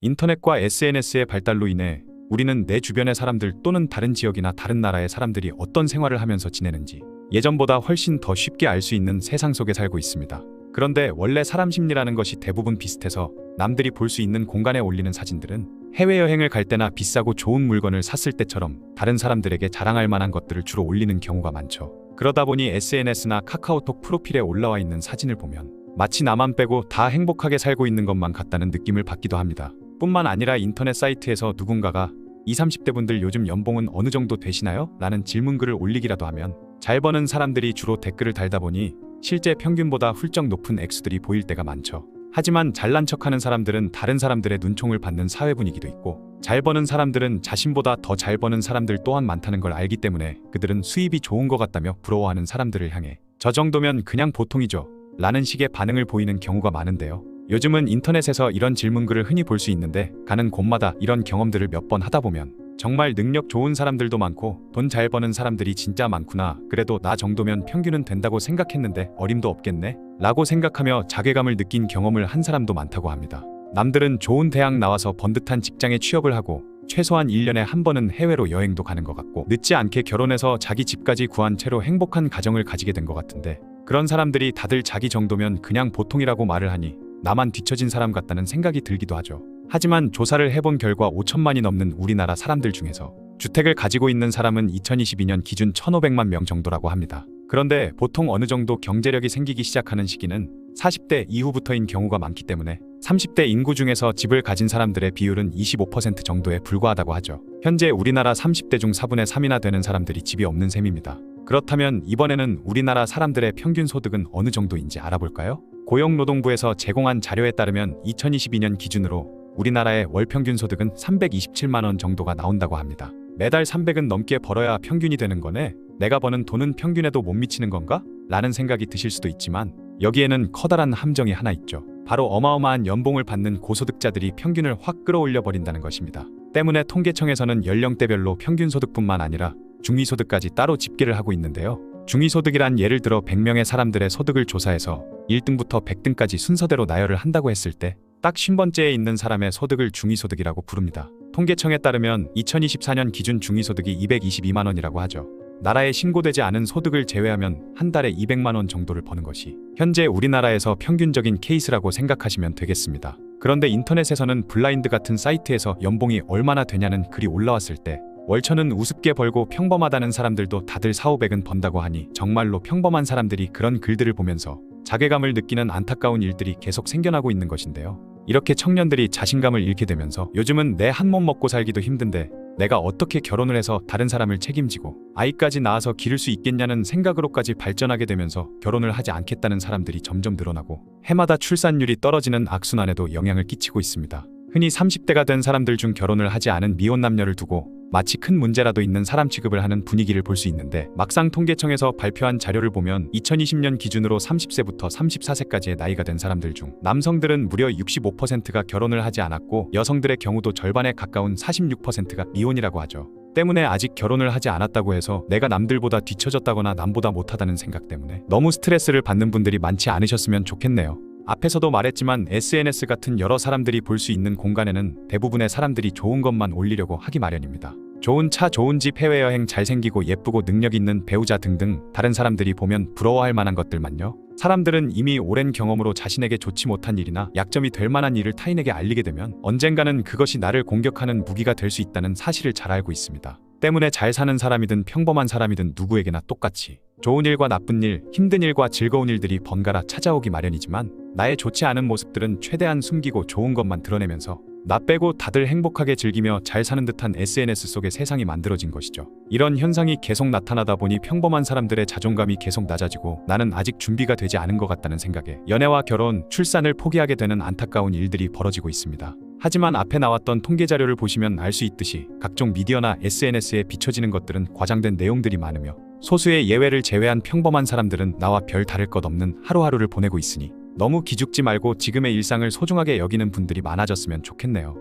인터넷과 SNS의 발달로 인해 우리는 내 주변의 사람들 또는 다른 지역이나 다른 나라의 사람들이 어떤 생활을 하면서 지내는지 예전보다 훨씬 더 쉽게 알 수 있는 세상 속에 살고 있습니다. 그런데 원래 사람 심리라는 것이 대부분 비슷해서 남들이 볼 수 있는 공간에 올리는 사진들은 해외여행을 갈 때나 비싸고 좋은 물건을 샀을 때처럼 다른 사람들에게 자랑할 만한 것들을 주로 올리는 경우가 많죠. 그러다 보니 SNS나 카카오톡 프로필에 올라와 있는 사진을 보면 마치 나만 빼고 다 행복하게 살고 있는 것만 같다는 느낌을 받기도 합니다. 뿐만 아니라 인터넷 사이트에서 누군가가 20, 30대 분들 요즘 연봉은 어느 정도 되시나요? 라는 질문글을 올리기라도 하면 잘 버는 사람들이 주로 댓글을 달다 보니 실제 평균보다 훌쩍 높은 액수들이 보일 때가 많죠. 하지만 잘난 척하는 사람들은 다른 사람들의 눈총을 받는 사회 분위기도 있고 잘 버는 사람들은 자신보다 더 잘 버는 사람들 또한 많다는 걸 알기 때문에 그들은 수입이 좋은 것 같다며 부러워하는 사람들을 향해 저 정도면 그냥 보통이죠 라는 식의 반응을 보이는 경우가 많은데요. 요즘은 인터넷에서 이런 질문글을 흔히 볼 수 있는데 가는 곳마다 이런 경험들을 몇 번 하다 보면 정말 능력 좋은 사람들도 많고 돈 잘 버는 사람들이 진짜 많구나. 그래도 나 정도면 평균은 된다고 생각했는데 어림도 없겠네? 라고 생각하며 자괴감을 느낀 경험을 한 사람도 많다고 합니다. 남들은 좋은 대학 나와서 번듯한 직장에 취업을 하고 최소한 1년에 한 번은 해외로 여행도 가는 것 같고 늦지 않게 결혼해서 자기 집까지 구한 채로 행복한 가정을 가지게 된 것 같은데 그런 사람들이 다들 자기 정도면 그냥 보통이라고 말을 하니 나만 뒤처진 사람 같다는 생각이 들기도 하죠. 하지만 조사를 해본 결과 5천만이 넘는 우리나라 사람들 중에서 주택을 가지고 있는 사람은 2022년 기준 1,500만 명 정도라고 합니다. 그런데 보통 어느 정도 경제력이 생기기 시작하는 시기는 40대 이후부터인 경우가 많기 때문에 30대 인구 중에서 집을 가진 사람들의 비율은 25% 정도에 불과하다고 하죠. 현재 우리나라 30대 중 4분의 3이나 되는 사람들이 집이 없는 셈입니다. 그렇다면 이번에는 우리나라 사람들의 평균 소득은 어느 정도인지 알아볼까요? 고용노동부에서 제공한 자료에 따르면 2022년 기준으로 우리나라의 월 평균 소득은 327만 원 정도가 나온다고 합니다. 매달 300은 넘게 벌어야 평균이 되는 거네? 내가 버는 돈은 평균에도 못 미치는 건가? 라는 생각이 드실 수도 있지만 여기에는 커다란 함정이 하나 있죠. 바로 어마어마한 연봉을 받는 고소득자들이 평균을 확 끌어올려 버린다는 것입니다. 때문에 통계청에서는 연령대별로 평균 소득뿐만 아니라 중위소득까지 따로 집계를 하고 있는데요. 중위소득이란 예를 들어 100명의 사람들의 소득을 조사해서 1등부터 100등까지 순서대로 나열을 한다고 했을 때 딱 50번째에 있는 사람의 소득을 중위소득이라고 부릅니다. 통계청에 따르면 2024년 기준 중위소득이 222만 원이라고 하죠. 나라에 신고되지 않은 소득을 제외하면 한 달에 200만 원 정도를 버는 것이 현재 우리나라에서 평균적인 케이스라고 생각하시면 되겠습니다. 그런데 인터넷에서는 블라인드 같은 사이트에서 연봉이 얼마나 되냐는 글이 올라왔을 때 월천은 우습게 벌고 평범하다는 사람들도 다들 4, 500은 번다고 하니 정말로 평범한 사람들이 그런 글들을 보면서 자괴감을 느끼는 안타까운 일들이 계속 생겨나고 있는 것인데요. 이렇게 청년들이 자신감을 잃게 되면서 요즘은 내 한 몸 먹고 살기도 힘든데 내가 어떻게 결혼을 해서 다른 사람을 책임지고 아이까지 낳아서 기를 수 있겠냐는 생각으로까지 발전하게 되면서 결혼을 하지 않겠다는 사람들이 점점 늘어나고 해마다 출산율이 떨어지는 악순환에도 영향을 끼치고 있습니다. 흔히 30대가 된 사람들 중 결혼을 하지 않은 미혼 남녀를 두고 마치 큰 문제라도 있는 사람 취급을 하는 분위기를 볼 수 있는데 막상 통계청에서 발표한 자료를 보면 2020년 기준으로 30세부터 34세까지의 나이가 된 사람들 중 남성들은 무려 65%가 결혼을 하지 않았고 여성들의 경우도 절반에 가까운 46%가 미혼이라고 하죠. 때문에 아직 결혼을 하지 않았다고 해서 내가 남들보다 뒤처졌다거나 남보다 못하다는 생각 때문에 너무 스트레스를 받는 분들이 많지 않으셨으면 좋겠네요. 앞에서도 말했지만 SNS 같은 여러 사람들이 볼 수 있는 공간에는 대부분의 사람들이 좋은 것만 올리려고 하기 마련입니다. 좋은 차, 좋은 집, 해외여행, 잘생기고 예쁘고 능력 있는 배우자 등등 다른 사람들이 보면 부러워할 만한 것들만요. 사람들은 이미 오랜 경험으로 자신에게 좋지 못한 일이나 약점이 될 만한 일을 타인에게 알리게 되면 언젠가는 그것이 나를 공격하는 무기가 될 수 있다는 사실을 잘 알고 있습니다. 때문에 잘 사는 사람이든 평범한 사람이든 누구에게나 똑같이 좋은 일과 나쁜 일, 힘든 일과 즐거운 일들이 번갈아 찾아오기 마련이지만 나의 좋지 않은 모습들은 최대한 숨기고 좋은 것만 드러내면서 나 빼고 다들 행복하게 즐기며 잘 사는 듯한 SNS 속의 세상이 만들어진 것이죠. 이런 현상이 계속 나타나다 보니 평범한 사람들의 자존감이 계속 낮아지고 나는 아직 준비가 되지 않은 것 같다는 생각에 연애와 결혼, 출산을 포기하게 되는 안타까운 일들이 벌어지고 있습니다. 하지만 앞에 나왔던 통계 자료를 보시면 알 수 있듯이 각종 미디어나 SNS에 비춰지는 것들은 과장된 내용들이 많으며 소수의 예외를 제외한 평범한 사람들은 나와 별 다를 것 없는 하루하루를 보내고 있으니 너무 기죽지 말고 지금의 일상을 소중하게 여기는 분들이 많아졌으면 좋겠네요.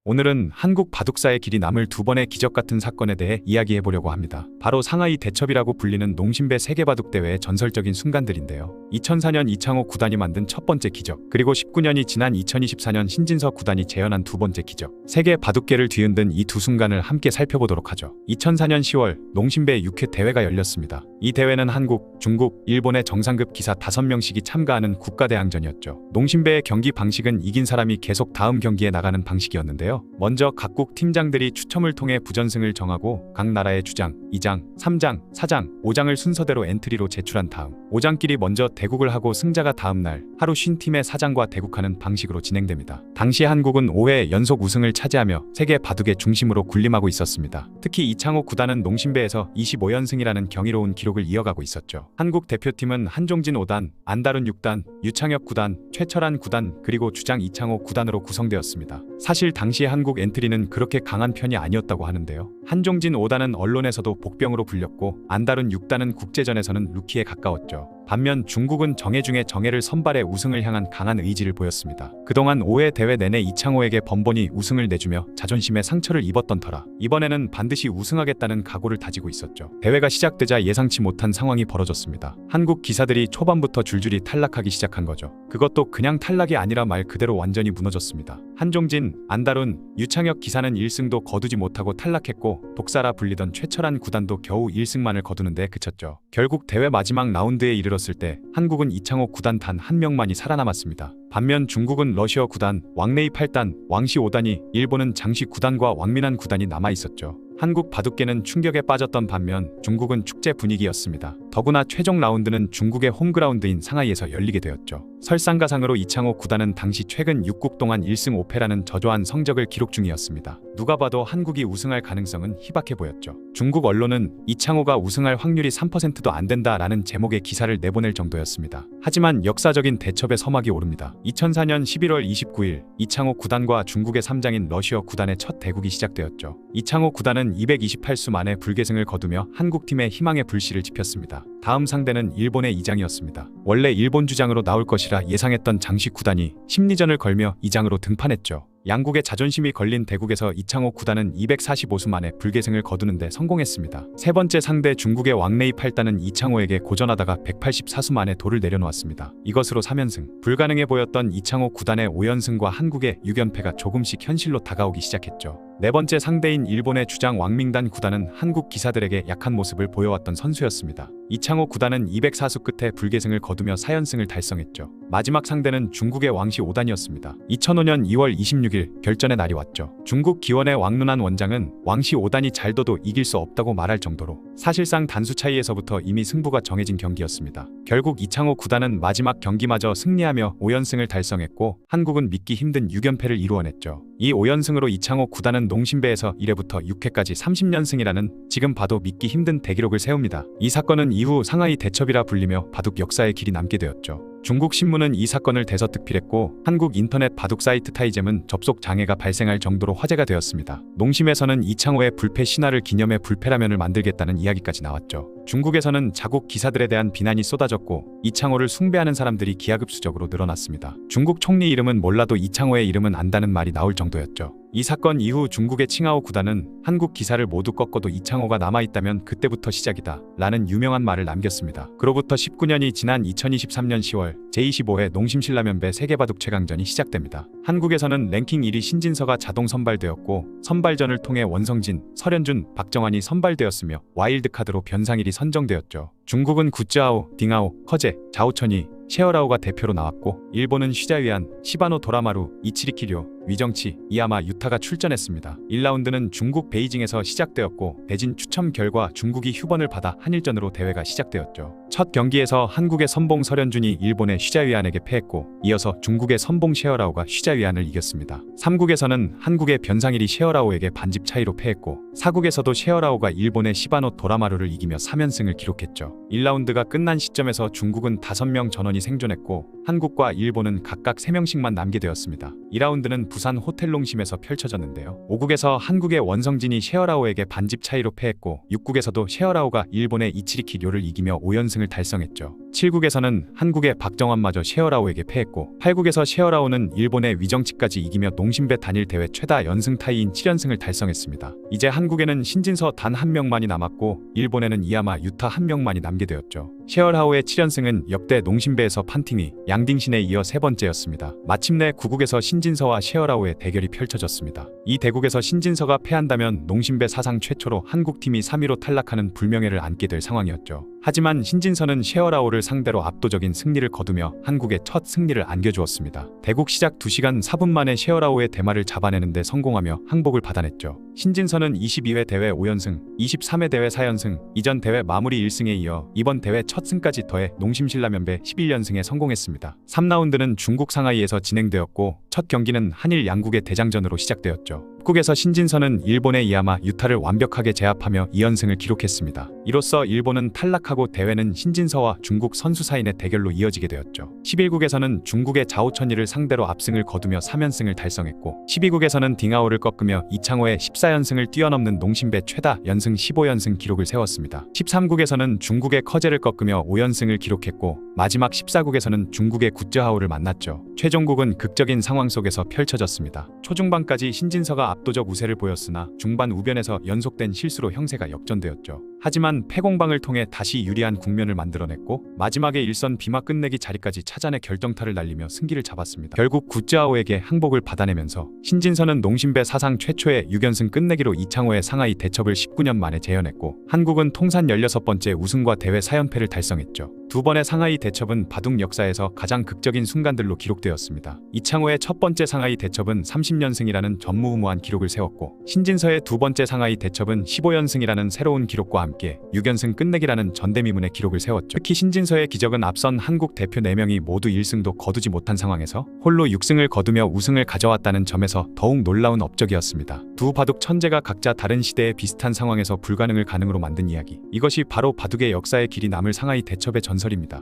오늘은 한국 바둑사의 길이 남을 두 번의 기적 같은 사건에 대해 이야기해 보려고 합니다. 바로 상하이 대첩이라고 불리는 농심배 세계바둑대회의 전설적인 순간들인데요. 2004년 이창호 구단이 만든 첫 번째 기적, 그리고 19년이 지난 2024년 신진서 구단이 재현한 두 번째 기적. 세계 바둑계를 뒤흔든 이 두 순간을 함께 살펴보도록 하죠. 2004년 10월 농심배 6회 대회가 열렸습니다. 이 대회는 한국, 중국, 일본의 정상급 기사 5명씩이 참가하는 국가대항전이었죠. 농심배의 경기 방식은 이긴 사람이 계속 다음 경기에 나가는 방식이었는데요. 먼저 각국 팀장들이 추첨을 통해 부전승을 정하고 각 나라의 주장, 2장, 3장, 4장, 5장을 순서대로 엔트리로 제출한 다음 5장끼리 먼저 대국을 하고 승자가 다음 날 하루 쉰 팀의 4장과 대국하는 방식으로 진행됩니다. 당시 한국은 5회 연속 우승을 차지하며 세계 바둑의 중심으로 군림하고 있었습니다. 특히 이창호 구단은 농심배에서 25연승이라는 경이로운 기록을 이어가고 있었죠. 한국 대표팀은 한종진 5단, 안다룬 6단, 유창혁 9단, 최철한 9단, 그리고 주장 이창호 9단으로 구성되었습니다. 사실 당시 한국 엔트리는 그렇게 강한 편이 아니었다고 하는데요. 한종진 5단은 언론에서도 복병으로 불렸고 안다룬 6단은 국제전에서는 루키에 가까웠죠. 반면 중국은 정예 중에 정예를 선발해 우승을 향한 강한 의지를 보였습니다. 그동안 5회 대회 내내 이창호에게 번번이 우승을 내주며 자존심에 상처를 입었던 터라 이번에는 반드시 우승하겠다는 각오를 다지고 있었죠. 대회가 시작되자 예상치 못한 상황이 벌어졌습니다. 한국 기사들이 초반부터 줄줄이 탈락하기 시작한 거죠. 그것도 그냥 탈락이 아니라 말 그대로 완전히 무너졌습니다. 한종진, 안다룬, 유창혁 기사는 1승도 거두지 못하고 탈락했고 독사라 불리던 최철한 구단도 겨우 1승만을 거두는데 그쳤죠. 결국 대회 마지막 라운드에 이르렀을 때 한국은 이창호 구단 단 한 명만이 살아남았습니다. 반면 중국은 러시아 9단, 왕레이 8단, 왕시 5단이, 일본은 장시 9단과 왕민한 9단이 남아있었죠. 한국 바둑계는 충격에 빠졌던 반면 중국은 축제 분위기였습니다. 더구나 최종 라운드는 중국의 홈그라운드인 상하이에서 열리게 되었죠. 설상가상으로 이창호 구단은 당시 최근 6국 동안 1승 5패라는 저조한 성적을 기록 중이었습니다. 누가 봐도 한국이 우승할 가능성은 희박해 보였죠. 중국 언론은 이창호가 우승할 확률이 3%도 안 된다라는 제목의 기사를 내보낼 정도였습니다. 하지만 역사적인 대첩의 서막이 오릅니다. 2004년 11월 29일 이창호 구단과 중국의 3장인 러시아 구단의 첫 대국이 시작되었죠. 이창호 구단은 228수 만에 불계승을 거두며 한국팀의 희망의 불씨를 지폈습니다. 다음 상대는 일본의 2장이었습니다. 원래 일본 주장으로 나올 것이라 예상했던 장시 구단이 심리전을 걸며 2장으로 등판했죠. 양국의 자존심이 걸린 대국에서 이창호 구단은 245수 만에 불계승을 거두는데 성공했습니다. 세 번째 상대 중국의 왕레이 8단은 이창호에게 고전하다가 184수 만에 돌을 내려놓았습니다. 이것으로 3연승. 불가능해 보였던 이창호 구단의 5연승과 한국의 6연패가 조금씩 현실로 다가오기 시작했죠. 네 번째 상대인 일본의 주장 왕밍단 구단은 한국 기사들에게 약한 모습을 보여왔던 선수였습니다. 이창호 구단은 204수 끝에 불계승을 거두며 4연승을 달성했죠. 마지막 상대는 중국의 왕시 5단이었습니다. 2005년 2월 26일 결전의 날이 왔죠. 중국 기원의 왕눈한 원장은 왕시 5단이 잘 둬도 이길 수 없다고 말할 정도로 사실상 단수 차이에서부터 이미 승부가 정해진 경기였습니다. 결국 이창호 구단은 마지막 경기마저 승리하며 5연승을 달성했고 한국은 믿기 힘든 6연패를 이루어냈죠. 이 5연승으로 이창호 구단은 농심배에서 1회부터 6회까지 30연승이라는 지금 봐도 믿기 힘든 대기록을 세웁니다. 이 사건은 이후 상하이 대첩이라 불리며 바둑 역사의 길이 남게 되었죠. 중국 신문은 이 사건을 대서특필했고 한국 인터넷 바둑 사이트 타이잼은 접속 장애가 발생할 정도로 화제가 되었습니다. 농심에서는 이창호의 불패 신화를 기념해 불패라면을 만들겠다는 이야기까지 나왔죠. 중국에서는 자국 기사들에 대한 비난이 쏟아졌고 이창호를 숭배하는 사람들이 기하급수적으로 늘어났습니다. 중국 총리 이름은 몰라도 이창호의 이름은 안다는 말이 나올 정도였죠. 이 사건 이후 중국의 칭하오 구단은 한국 기사를 모두 꺾어도 이창호가 남아있다면 그때부터 시작이다 라는 유명한 말을 남겼습니다. 그로부터 19년이 지난 2023년 10월 제25회 농심신라면배 세계바둑 최강전이 시작됩니다. 한국에서는 랭킹 1위 신진서가 자동 선발되었고 선발전을 통해 원성진, 설현준, 박정환이 선발되었으며 와일드카드로 변상일이 선정되었죠. 중국은 구쯔아오, 딩아오, 허제, 자오천이, 셰어라오가 대표로 나왔고 일본은 슈자위안, 시바노 도라마루, 이치리키료, 위정치, 이야마, 유타가 출전했습니다. 1라운드는 중국 베이징에서 시작되었고 대진 추첨 결과 중국이 휴번을 받아 한일전으로 대회가 시작되었죠. 첫 경기에서 한국의 선봉 설현준이 일본의 슈자위안에게 패했고 이어서 중국의 선봉 셰어라오가 슈자위안을 이겼습니다. 3국에서는 한국의 변상일이 셰어라오에게 반집 차이로 패했고 4국에서도 셰어라오가 일본의 시바노 도라마루를 이기며 3연승을 기록했죠. 1라운드가 끝난 시점에서 중국은 5명 전원이 생존했고 한국과 일본은 각각 3명씩만 남게 되었습니다. 2라운드는 부산 호텔농심에서 펼쳐졌는데요. 5국에서 한국의 원성진이 셰어라오에게 반집 차이로 패했고 6국에서도 셰어라오가 일본의 이치리키료를 이기며 5연승을 달성했죠. 7국에서는 한국의 박정환마저 셰어라오에게 패했고 8국에서 셰어라오는 일본의 위정치까지 이기며 농심배 단일 대회 최다 연승 타이인 7연승을 달성했습니다. 이제 한국에는 신진서 단 한 명만이 남았고 일본에는 이야마, 유타 한 명만이 남게 되었죠. 셰어라오의 7연승은 역대 농심배에서 판팅이, 양딩신에 이어 세 번째였습니다. 마침내 9국에서 신진서와 셰어라오의 대결이 펼쳐졌습니다. 이 대국에서 신진서가 패한다면 농심배 사상 최초로 한국팀이 3위로 탈락하는 불명예를 안게 될 상황이었죠. 하지만 신진서는 셰어라오를 상대로 압도적인 승리를 거두며 한국의 첫 승리를 안겨주었습니다. 대국 시작 2시간 4분 만에 셰어라오의 대마를 잡아내는 데 성공하며 항복을 받아냈죠. 신진서는 22회 대회 5연승, 23회 대회 4연승, 이전 대회 마무리 1승에 이어 이번 대회 첫 승까지 더해 농심신라면배 11연승에 성공했습니다. 3라운드는 중국 상하이에서 진행되었고 첫 경기는 한일 양국의 대장전으로 시작되었죠. 북국에서 신진서는 일본의 이야마, 유타를 완벽하게 제압하며 2연승을 기록했습니다. 이로써 일본은 탈락하고 대회는 신진서와 중국 선수 사이의 대결로 이어지게 되었죠. 11국에서는 중국의 자오천이를 상대로 압승을 거두며 3연승을 달성했고 12국에서는 딩아오를 꺾으며 이창호의 14연승을 뛰어넘는 농심배 최다 연승 15연승 기록을 세웠습니다. 13국에서는 중국의 커제를 꺾으며 5연승을 기록했고 마지막 14국에서는 중국의 굿즈하오를 만났죠. 최종국은 극적인 상황 속에서 펼쳐졌습니다. 초중반까지 신진서가 압도적 우세를 보였으나 중반 우변에서 연속된 실수로 형세가 역전되었죠. 하지만 패공방을 통해 다시 유리한 국면을 만들어냈고 마지막에 일선 비마 끝내기 자리까지 찾아내 결정타를 날리며 승기를 잡았습니다. 결국 굿즈아오에게 항복을 받아내면서 신진서는 농심배 사상 최초의 6연승 끝내기로 이창호의 상하이 대첩을 19년 만에 재현했고 한국은 통산 16번째 우승과 대회 4연패를 달성했죠. 두 번의 상하이 대첩은 바둑 역사에서 가장 극적인 순간들로 기록되었습니다. 이창호의 첫 번째 상하이 대첩은 30연승이라는 전무후무한 기록을 세웠고 신진서의 두 번째 상하이 대첩은 15연승이라는 새로운 기록과 함께 6연승 끝내기라는 전대미문의 기록을 세웠죠. 특히 신진서의 기적은 앞선 한국 대표 4명이 모두 1승도 거두지 못한 상황에서 홀로 6승을 거두며 우승을 가져왔다는 점에서 더욱 놀라운 업적이었습니다. 두 바둑 천재가 각자 다른 시대의 비슷한 상황에서 불가능을 가능으로 만든 이야기. 이것이 바로 바둑의 역사에 길이 남을 상하이 대첩의 전설입니다.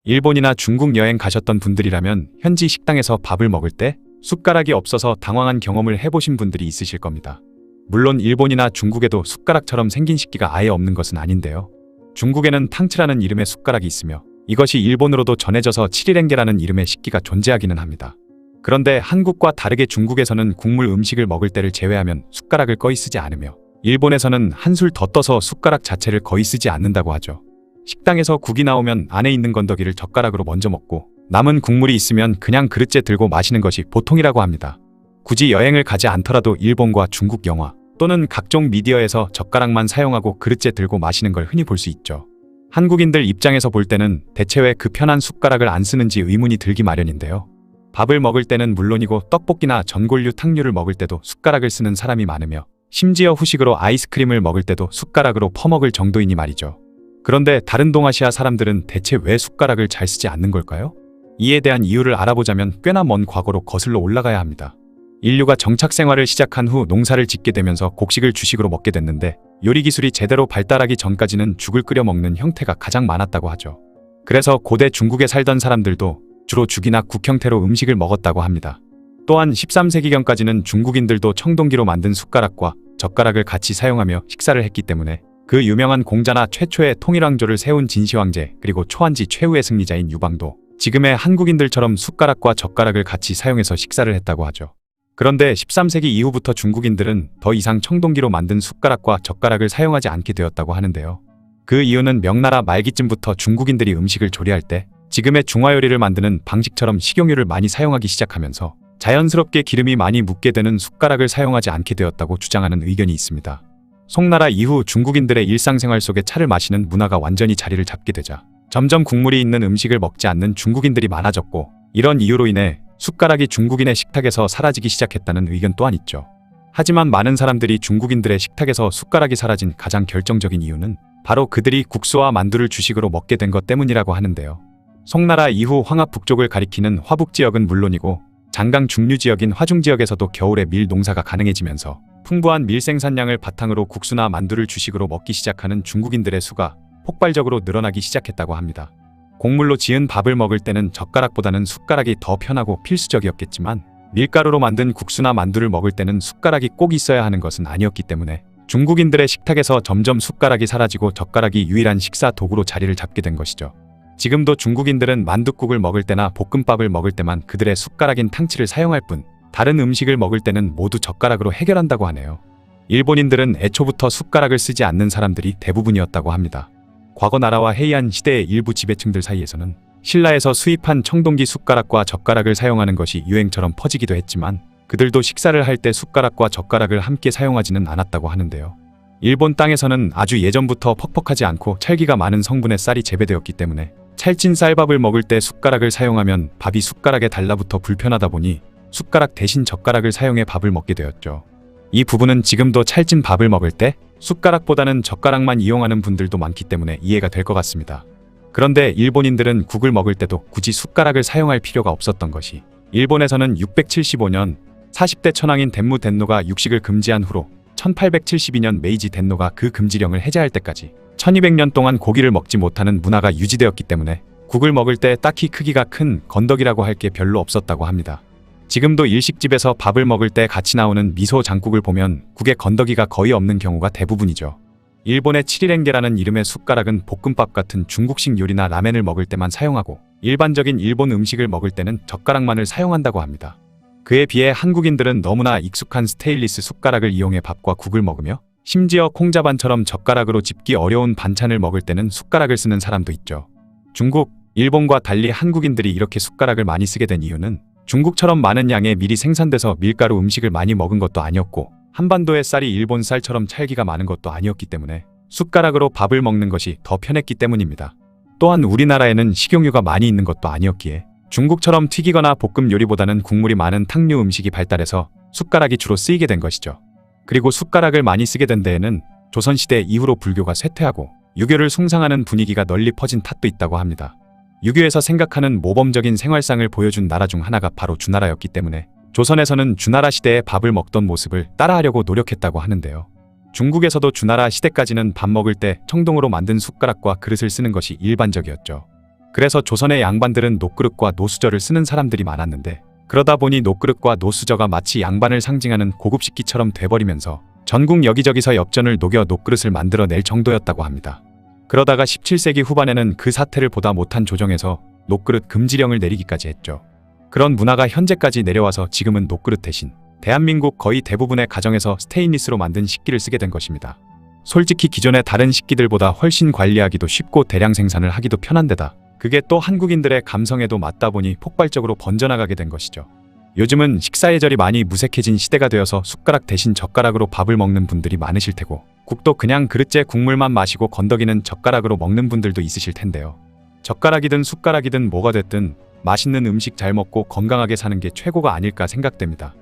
일본이나 중국 여행 가셨던 분들이라면 현지 식당에서 밥을 먹을 때 숟가락이 없어서 당황한 경험을 해보신 분들이 있으실 겁니다. 물론 일본이나 중국에도 숟가락처럼 생긴 식기가 아예 없는 것은 아닌데요. 중국에는 탕츠라는 이름의 숟가락이 있으며 이것이 일본으로도 전해져서 칠리랭게라는 이름의 식기가 존재하기는 합니다. 그런데 한국과 다르게 중국에서는 국물 음식을 먹을 때를 제외하면 숟가락을 거의 쓰지 않으며 일본에서는 한술 더 떠서 숟가락 자체를 거의 쓰지 않는다고 하죠. 식당에서 국이 나오면 안에 있는 건더기를 젓가락으로 먼저 먹고 남은 국물이 있으면 그냥 그릇째 들고 마시는 것이 보통이라고 합니다. 굳이 여행을 가지 않더라도 일본과 중국 영화 또는 각종 미디어에서 젓가락만 사용하고 그릇째 들고 마시는 걸 흔히 볼 수 있죠. 한국인들 입장에서 볼 때는 대체 왜 그 편한 숟가락을 안 쓰는지 의문이 들기 마련인데요. 밥을 먹을 때는 물론이고 떡볶이나 전골류 탕류를 먹을 때도 숟가락을 쓰는 사람이 많으며 심지어 후식으로 아이스크림을 먹을 때도 숟가락으로 퍼먹을 정도이니 말이죠. 그런데 다른 동아시아 사람들은 대체 왜 숟가락을 잘 쓰지 않는 걸까요? 이에 대한 이유를 알아보자면 꽤나 먼 과거로 거슬러 올라가야 합니다. 인류가 정착 생활을 시작한 후 농사를 짓게 되면서 곡식을 주식으로 먹게 됐는데 요리 기술이 제대로 발달하기 전까지는 죽을 끓여 먹는 형태가 가장 많았다고 하죠. 그래서 고대 중국에 살던 사람들도 주로 죽이나 국 형태로 음식을 먹었다고 합니다. 또한 13세기경까지는 중국인들도 청동기로 만든 숟가락과 젓가락을 같이 사용하며 식사를 했기 때문에 그 유명한 공자나 최초의 통일왕조를 세운 진시황제 그리고 초안지 최후의 승리자인 유방도 지금의 한국인들처럼 숟가락과 젓가락을 같이 사용해서 식사를 했다고 하죠. 그런데 13세기 이후부터 중국인들은 더 이상 청동기로 만든 숟가락과 젓가락을 사용하지 않게 되었다고 하는데요. 그 이유는 명나라 말기쯤부터 중국인들이 음식을 조리할 때 지금의 중화요리를 만드는 방식처럼 식용유를 많이 사용하기 시작하면서 자연스럽게 기름이 많이 묻게 되는 숟가락을 사용하지 않게 되었다고 주장하는 의견이 있습니다. 송나라 이후 중국인들의 일상생활 속에 차를 마시는 문화가 완전히 자리를 잡게 되자 점점 국물이 있는 음식을 먹지 않는 중국인들이 많아졌고 이런 이유로 인해 숟가락이 중국인의 식탁에서 사라지기 시작했다는 의견 또한 있죠. 하지만 많은 사람들이 중국인들의 식탁에서 숟가락이 사라진 가장 결정적인 이유는 바로 그들이 국수와 만두를 주식으로 먹게 된 것 때문이라고 하는데요. 송나라 이후 황합 북쪽을 가리키는 화북지역은 물론이고 장강 중류 지역인 화중 지역에서도 겨울에 밀 농사가 가능해지면서 풍부한 밀 생산량을 바탕으로 국수나 만두를 주식으로 먹기 시작하는 중국인들의 수가 폭발적으로 늘어나기 시작했다고 합니다. 곡물로 지은 밥을 먹을 때는 젓가락보다는 숟가락이 더 편하고 필수적이었겠지만 밀가루로 만든 국수나 만두를 먹을 때는 숟가락이 꼭 있어야 하는 것은 아니었기 때문에 중국인들의 식탁에서 점점 숟가락이 사라지고 젓가락이 유일한 식사 도구로 자리를 잡게 된 것이죠. 지금도 중국인들은 만둣국을 먹을 때나 볶음밥을 먹을 때만 그들의 숟가락인 탕치를 사용할 뿐 다른 음식을 먹을 때는 모두 젓가락으로 해결한다고 하네요. 일본인들은 애초부터 숟가락을 쓰지 않는 사람들이 대부분이었다고 합니다. 과거 나라와 해이한 시대의 일부 지배층들 사이에서는 신라에서 수입한 청동기 숟가락과 젓가락을 사용하는 것이 유행처럼 퍼지기도 했지만 그들도 식사를 할 때 숟가락과 젓가락을 함께 사용하지는 않았다고 하는데요. 일본 땅에서는 아주 예전부터 퍽퍽하지 않고 찰기가 많은 성분의 쌀이 재배되었기 때문에 찰진 쌀밥을 먹을 때 숟가락을 사용하면 밥이 숟가락에 달라붙어 불편하다 보니 숟가락 대신 젓가락을 사용해 밥을 먹게 되었죠. 이 부분은 지금도 찰진 밥을 먹을 때 숟가락보다는 젓가락만 이용하는 분들도 많기 때문에 이해가 될 것 같습니다. 그런데 일본인들은 국을 먹을 때도 굳이 숟가락을 사용할 필요가 없었던 것이 일본에서는 675년 40대 천황인 덴무 덴노가 육식을 금지한 후로 1872년 메이지 덴노가 그 금지령을 해제할 때까지 1200년 동안 고기를 먹지 못하는 문화가 유지되었기 때문에 국을 먹을 때 딱히 크기가 큰 건더기라고 할 게 별로 없었다고 합니다. 지금도 일식집에서 밥을 먹을 때 같이 나오는 미소 장국을 보면 국에 건더기가 거의 없는 경우가 대부분이죠. 일본의 칠리랭게라는 이름의 숟가락은 볶음밥 같은 중국식 요리나 라멘을 먹을 때만 사용하고 일반적인 일본 음식을 먹을 때는 젓가락만을 사용한다고 합니다. 그에 비해 한국인들은 너무나 익숙한 스테인리스 숟가락을 이용해 밥과 국을 먹으며 심지어 콩자반처럼 젓가락으로 집기 어려운 반찬을 먹을 때는 숟가락을 쓰는 사람도 있죠. 중국, 일본과 달리 한국인들이 이렇게 숟가락을 많이 쓰게 된 이유는 중국처럼 많은 양의 밀이 생산돼서 밀가루 음식을 많이 먹은 것도 아니었고 한반도의 쌀이 일본 쌀처럼 찰기가 많은 것도 아니었기 때문에 숟가락으로 밥을 먹는 것이 더 편했기 때문입니다. 또한 우리나라에는 식용유가 많이 있는 것도 아니었기에 중국처럼 튀기거나 볶음 요리보다는 국물이 많은 탕류 음식이 발달해서 숟가락이 주로 쓰이게 된 것이죠. 그리고 숟가락을 많이 쓰게 된 데에는 조선시대 이후로 불교가 쇠퇴하고 유교를 숭상하는 분위기가 널리 퍼진 탓도 있다고 합니다. 유교에서 생각하는 모범적인 생활상을 보여준 나라 중 하나가 바로 주나라였기 때문에 조선에서는 주나라 시대에 밥을 먹던 모습을 따라하려고 노력했다고 하는데요. 중국에서도 주나라 시대까지는 밥 먹을 때 청동으로 만든 숟가락과 그릇을 쓰는 것이 일반적이었죠. 그래서 조선의 양반들은 노그릇과 노수저를 쓰는 사람들이 많았는데 그러다 보니 노그릇과 노수저가 마치 양반을 상징하는 고급 식기처럼 돼버리면서 전국 여기저기서 엽전을 녹여 노그릇을 만들어낼 정도였다고 합니다. 그러다가 17세기 후반에는 그 사태를 보다 못한 조정에서 노그릇 금지령을 내리기까지 했죠. 그런 문화가 현재까지 내려와서 지금은 노그릇 대신 대한민국 거의 대부분의 가정에서 스테인리스로 만든 식기를 쓰게 된 것입니다. 솔직히 기존의 다른 식기들보다 훨씬 관리하기도 쉽고 대량 생산을 하기도 편한 데다 그게 또 한국인들의 감성에도 맞다 보니 폭발적으로 번져나가게 된 것이죠. 요즘은 식사 예절이 많이 무색해진 시대가 되어서 숟가락 대신 젓가락으로 밥을 먹는 분들이 많으실 테고 국도 그냥 그릇째 국물만 마시고 건더기는 젓가락으로 먹는 분들도 있으실 텐데요. 젓가락이든 숟가락이든 뭐가 됐든 맛있는 음식 잘 먹고 건강하게 사는 게 최고가 아닐까 생각됩니다.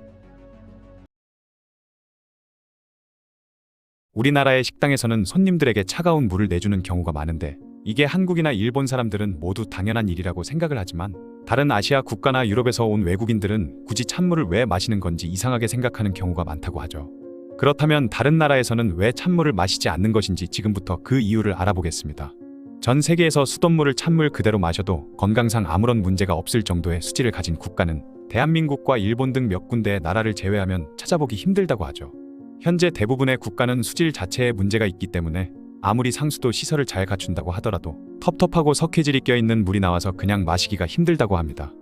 우리나라의 식당에서는 손님들에게 차가운 물을 내주는 경우가 많은데 이게 한국이나 일본 사람들은 모두 당연한 일이라고 생각을 하지만 다른 아시아 국가나 유럽에서 온 외국인들은 굳이 찬물을 왜 마시는 건지 이상하게 생각하는 경우가 많다고 하죠. 그렇다면 다른 나라에서는 왜 찬물을 마시지 않는 것인지 지금부터 그 이유를 알아보겠습니다. 전 세계에서 수돗물을 찬물 그대로 마셔도 건강상 아무런 문제가 없을 정도의 수질을 가진 국가는 대한민국과 일본 등 몇 군데의 나라를 제외하면 찾아보기 힘들다고 하죠. 현재 대부분의 국가는 수질 자체에 문제가 있기 때문에 아무리 상수도 시설을 잘 갖춘다고 하더라도 텁텁하고 석회질이 껴있는 물이 나와서 그냥 마시기가 힘들다고 합니다.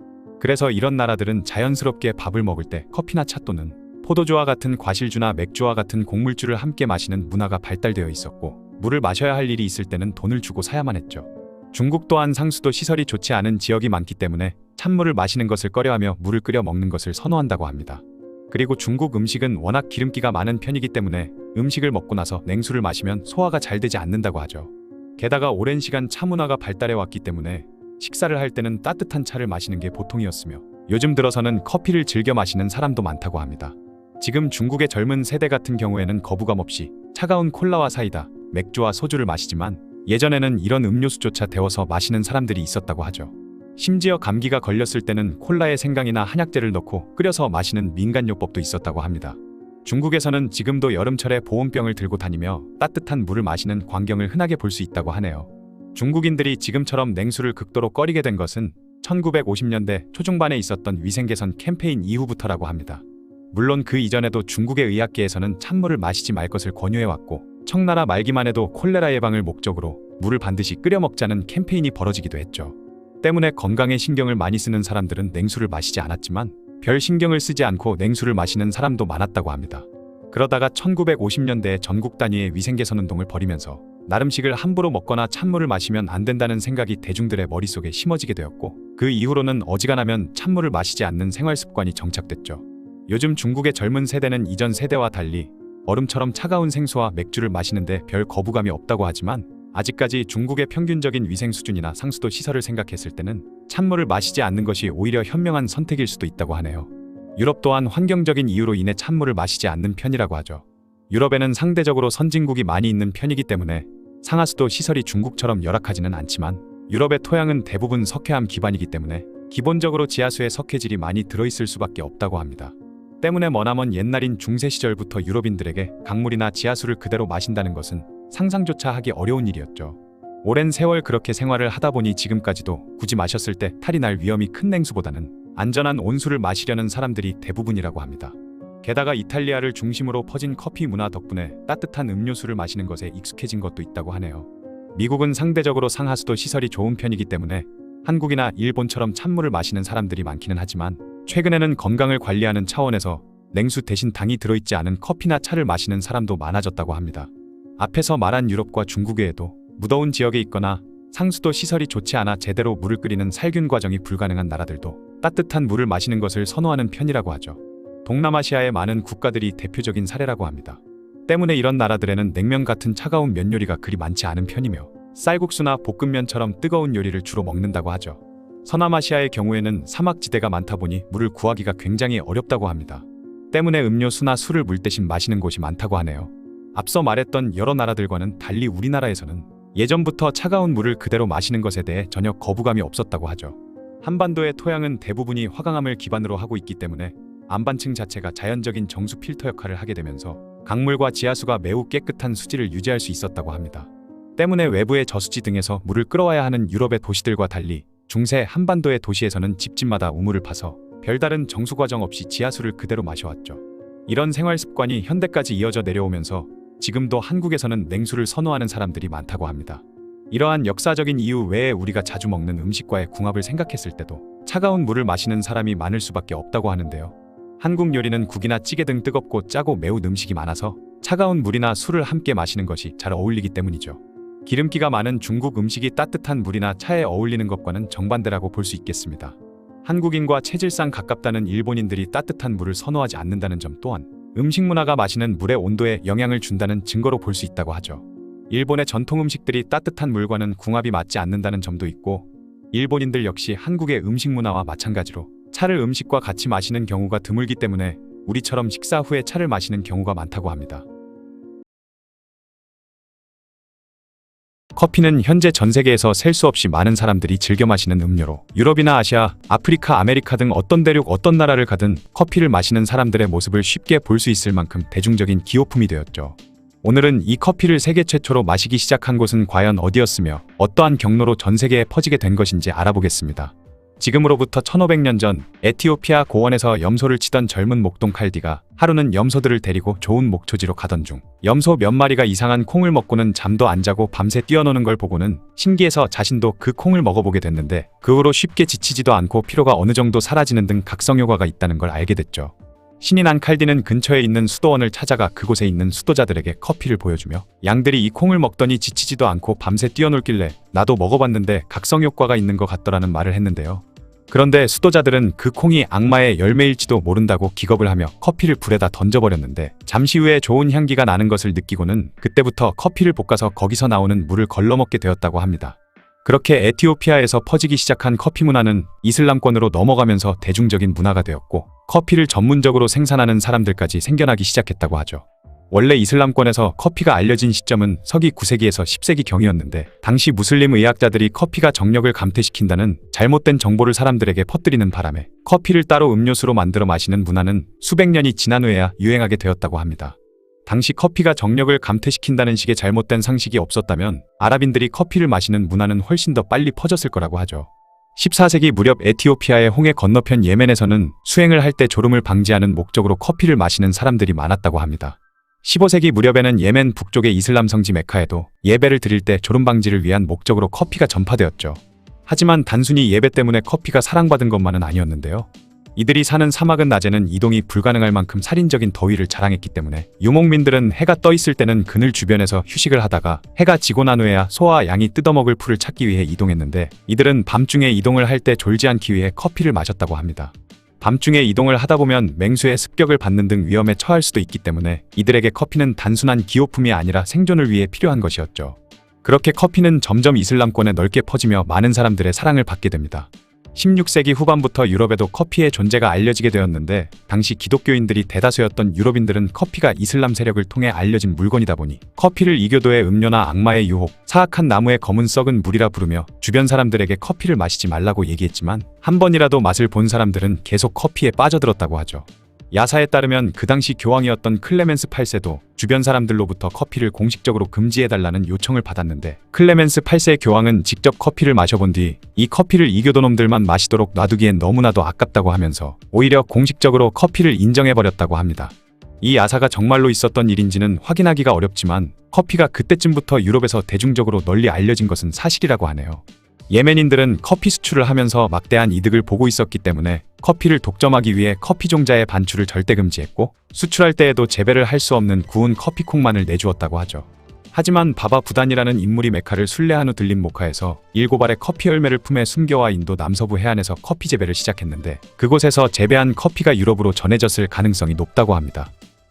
그래서 이런 나라들은 자연스럽게 밥을 먹을 때 커피나 차 또는 포도주와 같은 과실주나 맥주와 같은 곡물주를 함께 마시는 문화가 발달되어 있었고 물을 마셔야 할 일이 있을 때는 돈을 주고 사야만 했죠. 중국 또한 상수도 시설이 좋지 않은 지역이 많기 때문에 찬물을 마시는 것을 꺼려하며 물을 끓여 먹는 것을 선호한다고 합니다. 그리고 중국 음식은 워낙 기름기가 많은 편이기 때문에 음식을 먹고 나서 냉수를 마시면 소화가 잘 되지 않는다고 하죠. 게다가 오랜 시간 차 문화가 발달해 왔기 때문에 식사를 할 때는 따뜻한 차를 마시는 게 보통이었으며 요즘 들어서는 커피를 즐겨 마시는 사람도 많다고 합니다. 지금 중국의 젊은 세대 같은 경우에는 거부감 없이 차가운 콜라와 사이다, 맥주와 소주를 마시지만 예전에는 이런 음료수조차 데워서 마시는 사람들이 있었다고 하죠. 심지어 감기가 걸렸을 때는 콜라에 생강이나 한약재를 넣고 끓여서 마시는 민간요법도 있었다고 합니다. 중국에서는 지금도 여름철에 보온병을 들고 다니며 따뜻한 물을 마시는 광경을 흔하게 볼 수 있다고 하네요. 중국인들이 지금처럼 냉수를 극도로 꺼리게 된 것은 1950년대 초중반에 있었던 위생 개선 캠페인 이후부터라고 합니다. 물론 그 이전에도 중국의 의학계에서는 찬물을 마시지 말 것을 권유해왔고 청나라 말기만 해도 콜레라 예방을 목적으로 물을 반드시 끓여 먹자는 캠페인이 벌어지기도 했죠. 때문에 건강에 신경을 많이 쓰는 사람들은 냉수를 마시지 않았지만 별 신경을 쓰지 않고 냉수를 마시는 사람도 많았다고 합니다. 그러다가 1950년대에 전국 단위의 위생개선 운동을 벌이면서 나름식을 함부로 먹거나 찬물을 마시면 안 된다는 생각이 대중들의 머릿속에 심어지게 되었고 그 이후로는 어지간하면 찬물을 마시지 않는 생활 습관이 정착됐죠. 요즘 중국의 젊은 세대는 이전 세대와 달리 얼음처럼 차가운 생수와 맥주를 마시는데 별 거부감이 없다고 하지만 아직까지 중국의 평균적인 위생 수준이나 상수도 시설을 생각했을 때는 찬물을 마시지 않는 것이 오히려 현명한 선택일 수도 있다고 하네요. 유럽 또한 환경적인 이유로 인해 찬물을 마시지 않는 편이라고 하죠. 유럽에는 상대적으로 선진국이 많이 있는 편이기 때문에 상하수도 시설이 중국처럼 열악하지는 않지만 유럽의 토양은 대부분 석회암 기반이기 때문에 기본적으로 지하수에 석회질이 많이 들어있을 수밖에 없다고 합니다. 때문에 머나먼 옛날인 중세 시절부터 유럽인들에게 강물이나 지하수를 그대로 마신다는 것은 상상조차 하기 어려운 일이었죠. 오랜 세월 그렇게 생활을 하다 보니 지금까지도 굳이 마셨을 때 탈이 날 위험이 큰 냉수보다는 안전한 온수를 마시려는 사람들이 대부분이라고 합니다. 게다가 이탈리아를 중심으로 퍼진 커피 문화 덕분에 따뜻한 음료수를 마시는 것에 익숙해진 것도 있다고 하네요. 미국은 상대적으로 상하수도 시설이 좋은 편이기 때문에 한국이나 일본처럼 찬물을 마시는 사람들이 많기는 하지만 최근에는 건강을 관리하는 차원에서 냉수 대신 당이 들어있지 않은 커피나 차를 마시는 사람도 많아졌다고 합니다. 앞에서 말한 유럽과 중국 외에도 무더운 지역에 있거나 상수도 시설이 좋지 않아 제대로 물을 끓이는 살균 과정이 불가능한 나라들도 따뜻한 물을 마시는 것을 선호하는 편이라고 하죠. 동남아시아의 많은 국가들이 대표적인 사례라고 합니다. 때문에 이런 나라들에는 냉면 같은 차가운 면 요리가 그리 많지 않은 편이며 쌀국수나 볶음면처럼 뜨거운 요리를 주로 먹는다고 하죠. 서남아시아의 경우에는 사막지대가 많다 보니 물을 구하기가 굉장히 어렵다고 합니다. 때문에 음료수나 술을 물 대신 마시는 곳이 많다고 하네요. 앞서 말했던 여러 나라들과는 달리 우리나라에서는 예전부터 차가운 물을 그대로 마시는 것에 대해 전혀 거부감이 없었다고 하죠. 한반도의 토양은 대부분이 화강암을 기반으로 하고 있기 때문에 안반층 자체가 자연적인 정수 필터 역할을 하게 되면서 강물과 지하수가 매우 깨끗한 수질을 유지할 수 있었다고 합니다. 때문에 외부의 저수지 등에서 물을 끌어와야 하는 유럽의 도시들과 달리 중세 한반도의 도시에서는 집집마다 우물을 파서 별다른 정수 과정 없이 지하수를 그대로 마셔왔죠. 이런 생활 습관이 현대까지 이어져 내려오면서 지금도 한국에서는 냉수를 선호하는 사람들이 많다고 합니다. 이러한 역사적인 이유 외에 우리가 자주 먹는 음식과의 궁합을 생각했을 때도 차가운 물을 마시는 사람이 많을 수밖에 없다고 하는데요. 한국 요리는 국이나 찌개 등 뜨겁고 짜고 매운 음식이 많아서 차가운 물이나 술을 함께 마시는 것이 잘 어울리기 때문이죠. 기름기가 많은 중국 음식이 따뜻한 물이나 차에 어울리는 것과는 정반대라고 볼 수 있겠습니다. 한국인과 체질상 가깝다는 일본인들이 따뜻한 물을 선호하지 않는다는 점 또한 음식 문화가 마시는 물의 온도에 영향을 준다는 증거로 볼 수 있다고 하죠. 일본의 전통 음식들이 따뜻한 물과는 궁합이 맞지 않는다는 점도 있고 일본인들 역시 한국의 음식 문화와 마찬가지로 차를 음식과 같이 마시는 경우가 드물기 때문에 우리처럼 식사 후에 차를 마시는 경우가 많다고 합니다. 커피는 현재 전 세계에서 셀 수 없이 많은 사람들이 즐겨 마시는 음료로 유럽이나 아시아, 아프리카, 아메리카 등 어떤 대륙 어떤 나라를 가든 커피를 마시는 사람들의 모습을 쉽게 볼 수 있을 만큼 대중적인 기호품이 되었죠. 오늘은 이 커피를 세계 최초로 마시기 시작한 곳은 과연 어디였으며 어떠한 경로로 전 세계에 퍼지게 된 것인지 알아보겠습니다. 지금으로부터 1500년 전 에티오피아 고원에서 염소를 치던 젊은 목동 칼디가 하루는 염소들을 데리고 좋은 목초지로 가던 중 염소 몇 마리가 이상한 콩을 먹고는 잠도 안 자고 밤새 뛰어노는 걸 보고는 신기해서 자신도 그 콩을 먹어보게 됐는데 그 후로 쉽게 지치지도 않고 피로가 어느 정도 사라지는 등 각성 효과가 있다는 걸 알게 됐죠. 신이 난 칼디는 근처에 있는 수도원을 찾아가 그곳에 있는 수도자들에게 커피를 보여주며 양들이 이 콩을 먹더니 지치지도 않고 밤새 뛰어놀길래 나도 먹어봤는데 각성 효과가 있는 것 같더라는 말을 했는데요. 그런데 수도자들은 그 콩이 악마의 열매일지도 모른다고 기겁을 하며 커피를 불에다 던져버렸는데 잠시 후에 좋은 향기가 나는 것을 느끼고는 그때부터 커피를 볶아서 거기서 나오는 물을 걸러먹게 되었다고 합니다. 그렇게 에티오피아에서 퍼지기 시작한 커피 문화는 이슬람권으로 넘어가면서 대중적인 문화가 되었고 커피를 전문적으로 생산하는 사람들까지 생겨나기 시작했다고 하죠. 원래 이슬람권에서 커피가 알려진 시점은 서기 9세기에서 10세기 경이었는데 당시 무슬림 의학자들이 커피가 정력을 감퇴시킨다는 잘못된 정보를 사람들에게 퍼뜨리는 바람에 커피를 따로 음료수로 만들어 마시는 문화는 수백 년이 지난 후에야 유행하게 되었다고 합니다. 당시 커피가 정력을 감퇴시킨다는 식의 잘못된 상식이 없었다면 아랍인들이 커피를 마시는 문화는 훨씬 더 빨리 퍼졌을 거라고 하죠. 14세기 무렵 에티오피아의 홍해 건너편 예멘에서는 수행을 할 때 졸음을 방지하는 목적으로 커피를 마시는 사람들이 많았다고 합니다. 15세기 무렵에는 예멘 북쪽의 이슬람 성지 메카에도 예배를 드릴 때 졸음 방지를 위한 목적으로 커피가 전파되었죠. 하지만 단순히 예배 때문에 커피가 사랑받은 것만은 아니었는데요. 이들이 사는 사막은 낮에는 이동이 불가능할 만큼 살인적인 더위를 자랑했기 때문에 유목민들은 해가 떠 있을 때는 그늘 주변에서 휴식을 하다가 해가 지고 난 후에야 소와 양이 뜯어먹을 풀을 찾기 위해 이동했는데, 이들은 밤중에 이동을 할 때 졸지 않기 위해 커피를 마셨다고 합니다. 밤중에 이동을 하다 보면 맹수의 습격을 받는 등 위험에 처할 수도 있기 때문에 이들에게 커피는 단순한 기호품이 아니라 생존을 위해 필요한 것이었죠. 그렇게 커피는 점점 이슬람권에 넓게 퍼지며 많은 사람들의 사랑을 받게 됩니다. 16세기 후반부터 유럽에도 커피의 존재가 알려지게 되었는데, 당시 기독교인들이 대다수였던 유럽인들은 커피가 이슬람 세력을 통해 알려진 물건이다 보니 커피를 이교도의 음료나 악마의 유혹, 사악한 나무의 검은 썩은 물이라 부르며 주변 사람들에게 커피를 마시지 말라고 얘기했지만, 한 번이라도 맛을 본 사람들은 계속 커피에 빠져들었다고 하죠. 야사에 따르면 그 당시 교황이었던 클레멘스 8세도 주변 사람들로부터 커피를 공식적으로 금지해달라는 요청을 받았는데, 클레멘스 8세 교황은 직접 커피를 마셔본 뒤 이 커피를 이교도놈들만 마시도록 놔두기엔 너무나도 아깝다고 하면서 오히려 공식적으로 커피를 인정해버렸다고 합니다. 이 야사가 정말로 있었던 일인지는 확인하기가 어렵지만, 커피가 그때쯤부터 유럽에서 대중적으로 널리 알려진 것은 사실이라고 하네요. 예멘인들은 커피 수출을 하면서 막대한 이득을 보고 있었기 때문에 커피를 독점하기 위해 커피 종자의 반출을 절대 금지했고, 수출할 때에도 재배를 할 수 없는 구운 커피콩만을 내주었다고 하죠. 하지만 바바 부단이라는 인물이 메카를 순례한 후 들린 모카에서 7알의 커피 열매를 품에 숨겨와 인도 남서부 해안에서 커피 재배를 시작했는데, 그곳에서 재배한 커피가 유럽으로 전해졌을 가능성이 높다고 합니다.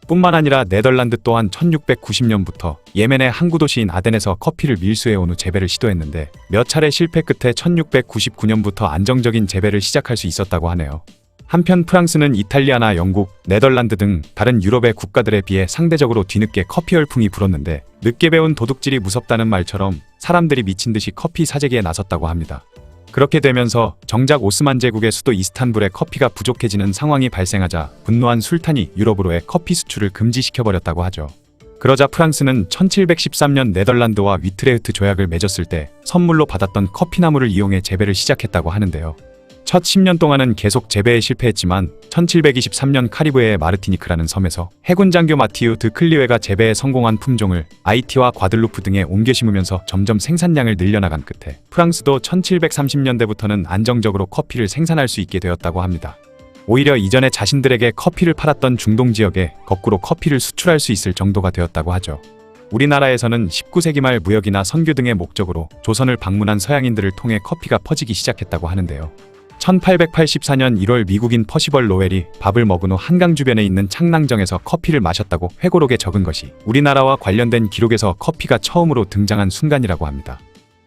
뿐만 아니라 네덜란드 또한 1690년부터 예멘의 항구 도시인 아덴에서 커피를 밀수해온 후 재배를 시도했는데, 몇 차례 실패 끝에 1699년부터 안정적인 재배를 시작할 수 있었다고 하네요. 한편 프랑스는 이탈리아나 영국, 네덜란드 등 다른 유럽의 국가들에 비해 상대적으로 뒤늦게 커피 열풍이 불었는데, 늦게 배운 도둑질이 무섭다는 말처럼 사람들이 미친 듯이 커피 사재기에 나섰다고 합니다. 그렇게 되면서 정작 오스만 제국의 수도 이스탄불에 커피가 부족해지는 상황이 발생하자 분노한 술탄이 유럽으로의 커피 수출을 금지시켜버렸다고 하죠. 그러자 프랑스는 1713년 네덜란드와 위트레흐트 조약을 맺었을 때 선물로 받았던 커피나무를 이용해 재배를 시작했다고 하는데요. 첫 10년 동안은 계속 재배에 실패했지만 1723년 카리브해의 마르티니크라는 섬에서 해군 장교 마티유 드 클리웨가 재배에 성공한 품종을 아이티와 과들루프 등에 옮겨 심으면서 점점 생산량을 늘려나간 끝에 프랑스도 1730년대부터는 안정적으로 커피를 생산할 수 있게 되었다고 합니다. 오히려 이전에 자신들에게 커피를 팔았던 중동 지역에 거꾸로 커피를 수출할 수 있을 정도가 되었다고 하죠. 우리나라에서는 19세기 말 무역이나 선교 등의 목적으로 조선을 방문한 서양인들을 통해 커피가 퍼지기 시작했다고 하는데요. 1884년 1월 미국인 퍼시벌 로웰이 밥을 먹은 후 한강 주변에 있는 창랑정에서 커피를 마셨다고 회고록에 적은 것이 우리나라와 관련된 기록에서 커피가 처음으로 등장한 순간이라고 합니다.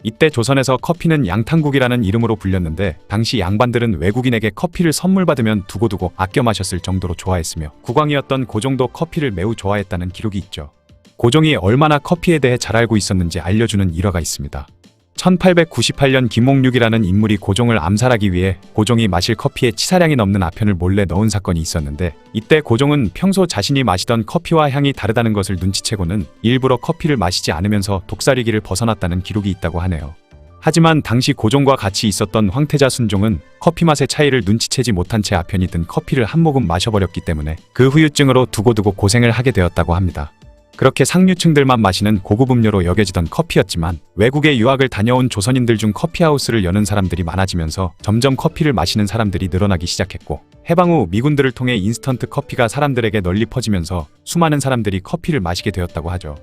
이때 조선에서 커피는 양탕국이라는 이름으로 불렸는데, 당시 양반들은 외국인에게 커피를 선물 받으면 두고두고 아껴 마셨을 정도로 좋아했으며 국왕이었던 고종도 커피를 매우 좋아했다는 기록이 있죠. 고종이 얼마나 커피에 대해 잘 알고 있었는지 알려주는 일화가 있습니다. 1898년 김옥륙이라는 인물이 고종을 암살하기 위해 고종이 마실 커피에 치사량이 넘는 아편을 몰래 넣은 사건이 있었는데, 이때 고종은 평소 자신이 마시던 커피와 향이 다르다는 것을 눈치채고는 일부러 커피를 마시지 않으면서 독살이기를 벗어났다는 기록이 있다고 하네요. 하지만 당시 고종과 같이 있었던 황태자 순종은 커피 맛의 차이를 눈치채지 못한 채 아편이 든 커피를 한 모금 마셔버렸기 때문에 그 후유증으로 두고두고 고생을 하게 되었다고 합니다. 그렇게 상류층들만 마시는 고급 음료로 여겨지던 커피였지만, 외국에 유학을 다녀온 조선인들 중 커피하우스를 여는 사람들이 많아지면서 점점 커피를 마시는 사람들이 늘어나기 시작했고, 해방 후 미군들을 통해 인스턴트 커피가 사람들에게 널리 퍼지면서 수많은 사람들이 커피를 마시게 되었다고 하죠.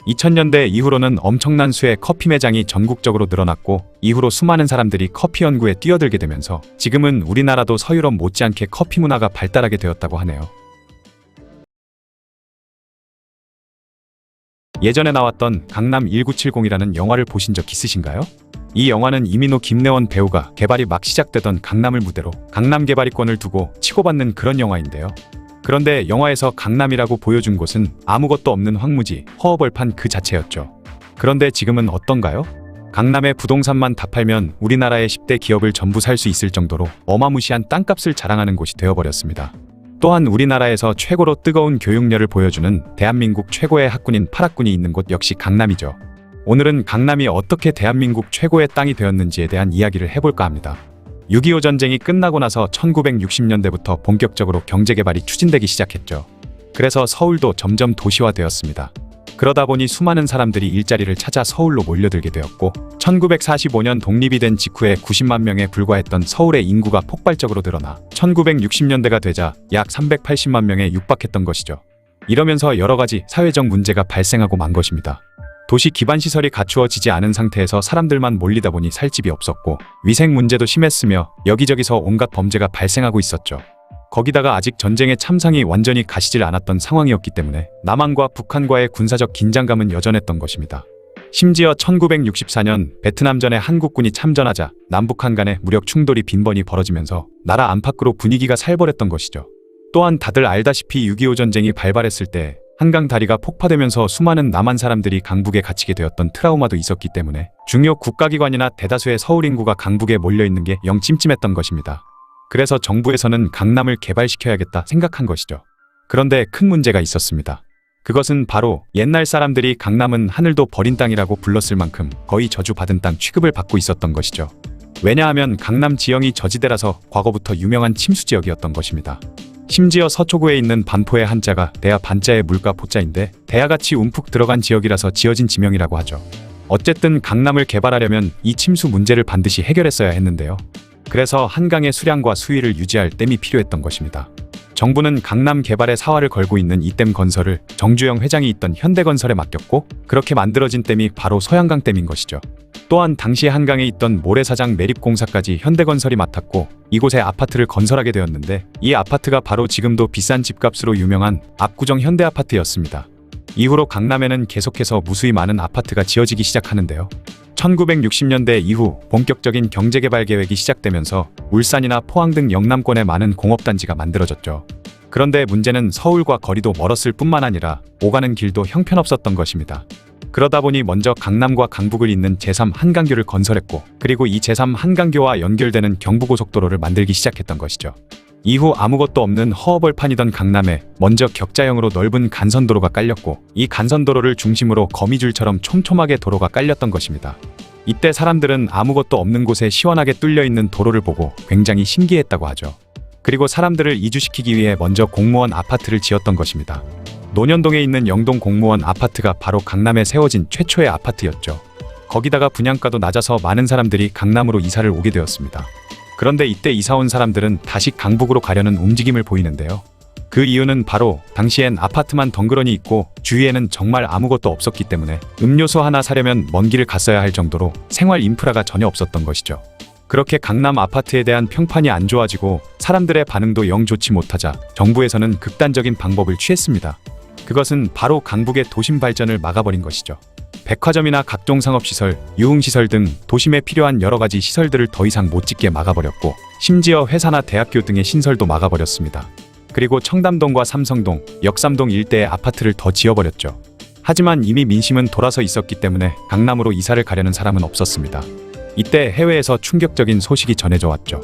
2000년대 이후로는 엄청난 수의 커피 매장이 전국적으로 늘어났고, 이후로 수많은 사람들이 커피 연구에 뛰어들게 되면서 지금은 우리나라도 서유럽 못지않게 커피 문화가 발달하게 되었다고 하네요. 예전에 나왔던 강남 1970이라는 영화를 보신 적 있으신가요? 이 영화는 이민호 김래원 배우가 개발이 막 시작되던 강남을 무대로 강남 개발이권을 두고 치고받는 그런 영화인데요. 그런데 영화에서 강남이라고 보여준 곳은 아무것도 없는 황무지, 허허벌판 그 자체였죠. 그런데 지금은 어떤가요? 강남의 부동산만 다 팔면 우리나라의 10대 기업을 전부 살 수 있을 정도로 어마무시한 땅값을 자랑하는 곳이 되어버렸습니다. 또한 우리나라에서 최고로 뜨거운 교육열을 보여주는 대한민국 최고의 학군인 8학군이 있는 곳 역시 강남이죠. 오늘은 강남이 어떻게 대한민국 최고의 땅이 되었는지에 대한 이야기를 해볼까 합니다. 6.25 전쟁이 끝나고 나서 1960년대부터 본격적으로 경제개발이 추진되기 시작했죠. 그래서 서울도 점점 도시화되었습니다. 그러다 보니 수많은 사람들이 일자리를 찾아 서울로 몰려들게 되었고 1945년 독립이 된 직후에 90만 명에 불과했던 서울의 인구가 폭발적으로 늘어나 1960년대가 되자 약 380만 명에 육박했던 것이죠. 이러면서 여러 가지 사회적 문제가 발생하고 만 것입니다. 도시 기반 시설이 갖추어지지 않은 상태에서 사람들만 몰리다 보니 살 집이 없었고 위생 문제도 심했으며 여기저기서 온갖 범죄가 발생하고 있었죠. 거기다가 아직 전쟁의 참상이 완전히 가시질 않았던 상황이었기 때문에 남한과 북한과의 군사적 긴장감은 여전했던 것입니다. 심지어 1964년 베트남전에 한국군이 참전하자 남북한 간의 무력 충돌이 빈번히 벌어지면서 나라 안팎으로 분위기가 살벌했던 것이죠. 또한 다들 알다시피 6.25 전쟁이 발발했을 때 한강 다리가 폭파되면서 수많은 남한 사람들이 강북에 갇히게 되었던 트라우마도 있었기 때문에 중요 국가기관이나 대다수의 서울 인구가 강북에 몰려있는 게 영 찜찜했던 것입니다. 그래서 정부에서는 강남을 개발시켜야겠다 생각한 것이죠. 그런데 큰 문제가 있었습니다. 그것은 바로 옛날 사람들이 강남은 하늘도 버린 땅이라고 불렀을 만큼 거의 저주받은 땅 취급을 받고 있었던 것이죠. 왜냐하면 강남 지형이 저지대라서 과거부터 유명한 침수지역이었던 것입니다. 심지어 서초구에 있는 반포의 한자가 대하 반자의 물가 포자인데 대하같이 움푹 들어간 지역이라서 지어진 지명이라고 하죠. 어쨌든 강남을 개발하려면 이 침수 문제를 반드시 해결했어야 했는데요. 그래서 한강의 수량과 수위를 유지할 댐이 필요했던 것입니다. 정부는 강남 개발에 사활을 걸고 있는 이 댐 건설을 정주영 회장이 있던 현대건설에 맡겼고 그렇게 만들어진 댐이 바로 소양강 댐인 것이죠. 또한 당시 한강에 있던 모래사장 매립공사까지 현대건설이 맡았고 이곳에 아파트를 건설하게 되었는데 이 아파트가 바로 지금도 비싼 집값으로 유명한 압구정 현대아파트였습니다. 이후로 강남에는 계속해서 무수히 많은 아파트가 지어지기 시작하는데요. 1960년대 이후 본격적인 경제개발 계획이 시작되면서 울산이나 포항 등 영남권에 많은 공업단지가 만들어졌죠. 그런데 문제는 서울과 거리도 멀었을 뿐만 아니라 오가는 길도 형편없었던 것입니다. 그러다 보니 먼저 강남과 강북을 잇는 제3 한강교를 건설했고 그리고 이 제3 한강교와 연결되는 경부고속도로를 만들기 시작했던 것이죠. 이후 아무것도 없는 허허벌판이던 강남에 먼저 격자형으로 넓은 간선도로가 깔렸고 이 간선도로를 중심으로 거미줄처럼 촘촘하게 도로가 깔렸던 것입니다. 이때 사람들은 아무것도 없는 곳에 시원하게 뚫려있는 도로를 보고 굉장히 신기했다고 하죠. 그리고 사람들을 이주시키기 위해 먼저 공무원 아파트를 지었던 것입니다. 논현동에 있는 영동 공무원 아파트가 바로 강남에 세워진 최초의 아파트였죠. 거기다가 분양가도 낮아서 많은 사람들이 강남으로 이사를 오게 되었습니다. 그런데 이때 이사 온 사람들은 다시 강북으로 가려는 움직임을 보이는데요. 그 이유는 바로 당시엔 아파트만 덩그러니 있고 주위에는 정말 아무것도 없었기 때문에 음료수 하나 사려면 먼 길을 갔어야 할 정도로 생활 인프라가 전혀 없었던 것이죠. 그렇게 강남 아파트에 대한 평판이 안 좋아지고 사람들의 반응도 영 좋지 못하자 정부에서는 극단적인 방법을 취했습니다. 그것은 바로 강북의 도심 발전을 막아버린 것이죠. 백화점이나 각종 상업시설, 유흥시설 등 도심에 필요한 여러 가지 시설들을 더 이상 못 짓게 막아버렸고 심지어 회사나 대학교 등의 신설도 막아버렸습니다. 그리고 청담동과 삼성동, 역삼동 일대의 아파트를 더 지어버렸죠. 하지만 이미 민심은 돌아서 있었기 때문에 강남으로 이사를 가려는 사람은 없었습니다. 이때 해외에서 충격적인 소식이 전해져 왔죠.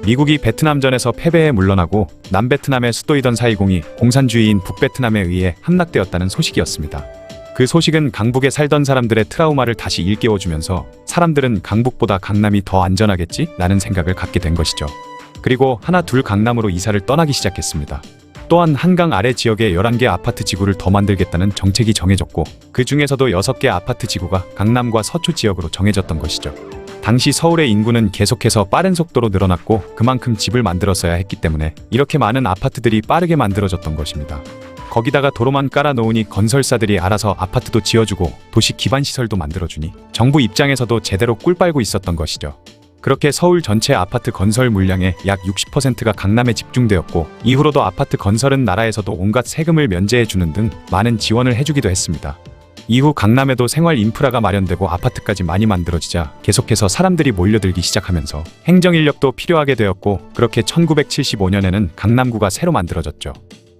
미국이 베트남전에서 패배해 물러나고 남베트남의 수도이던 사이공이 공산주의인 북베트남에 의해 함락되었다는 소식이었습니다. 그 소식은 강북에 살던 사람들의 트라우마를 다시 일깨워주면서 사람들은 강북보다 강남이 더 안전하겠지? 라는 생각을 갖게 된 것이죠. 그리고 하나 둘 강남으로 이사를 떠나기 시작했습니다. 또한 한강 아래 지역에 11개 아파트 지구를 더 만들겠다는 정책이 정해졌고 그 중에서도 6개 아파트 지구가 강남과 서초 지역으로 정해졌던 것이죠. 당시 서울의 인구는 계속해서 빠른 속도로 늘어났고 그만큼 집을 만들었어야 했기 때문에 이렇게 많은 아파트들이 빠르게 만들어졌던 것입니다. 거기다가 도로만 깔아놓으니 건설사들이 알아서 아파트도 지어주고 도시 기반 시설도 만들어주니 정부 입장에서도 제대로 꿀 빨고 있었던 것이죠. 그렇게 서울 전체 아파트 건설 물량의 약 60%가 강남에 집중되었고 이후로도 아파트 건설은 나라에서도 온갖 세금을 면제해주는 등 많은 지원을 해주기도 했습니다. 이후 강남에도 생활 인프라가 마련되고 아파트까지 많이 만들어지자 계속해서 사람들이 몰려들기 시작하면서 행정인력도 필요하게 되었고 그렇게 1975년에는 강남구가 새로 만들어졌죠.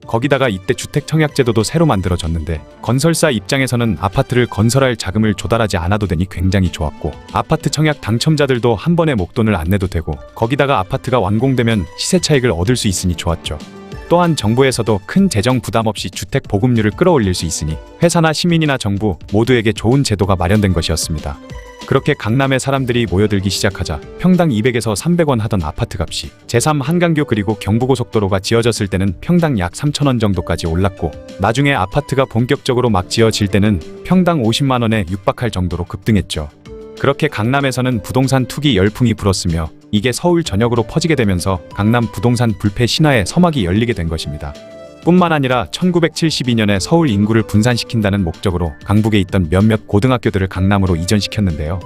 거기다가 이때 주택청약제도도 새로 만들어졌는데 건설사 입장에서는 아파트를 건설할 자금을 조달하지 않아도 되니 굉장히 좋았고 아파트 청약 당첨자들도 한 번에 목돈을 안 내도 되고 거기다가 아파트가 완공되면 시세 차익을 얻을 수 있으니 좋았죠. 또한 정부에서도 큰 재정 부담 없이 주택 보급률을 끌어올릴 수 있으니 회사나 시민이나 정부 모두에게 좋은 제도가 마련된 것이었습니다. 그렇게 강남에 사람들이 모여들기 시작하자 평당 200에서 300원 하던 아파트 값이 제3 한강교 그리고 경부고속도로가 지어졌을 때는 평당 약 3,000원 정도까지 올랐고, 나중에 아파트가 본격적으로 막 지어질 때는 평당 50만 원에 육박할 정도로 급등했죠. 그렇게 강남에서는 부동산 투기 열풍이 불었으며 이게 서울 전역으로 퍼지게 되면서 강남 부동산 불패 신화의 서막이 열리게 된 것입니다. 뿐만 아니라 1972년에 서울 인구를 분산시킨다는 목적으로 강북에 있던 몇몇 고등학교들을 강남으로 이전시켰는데요.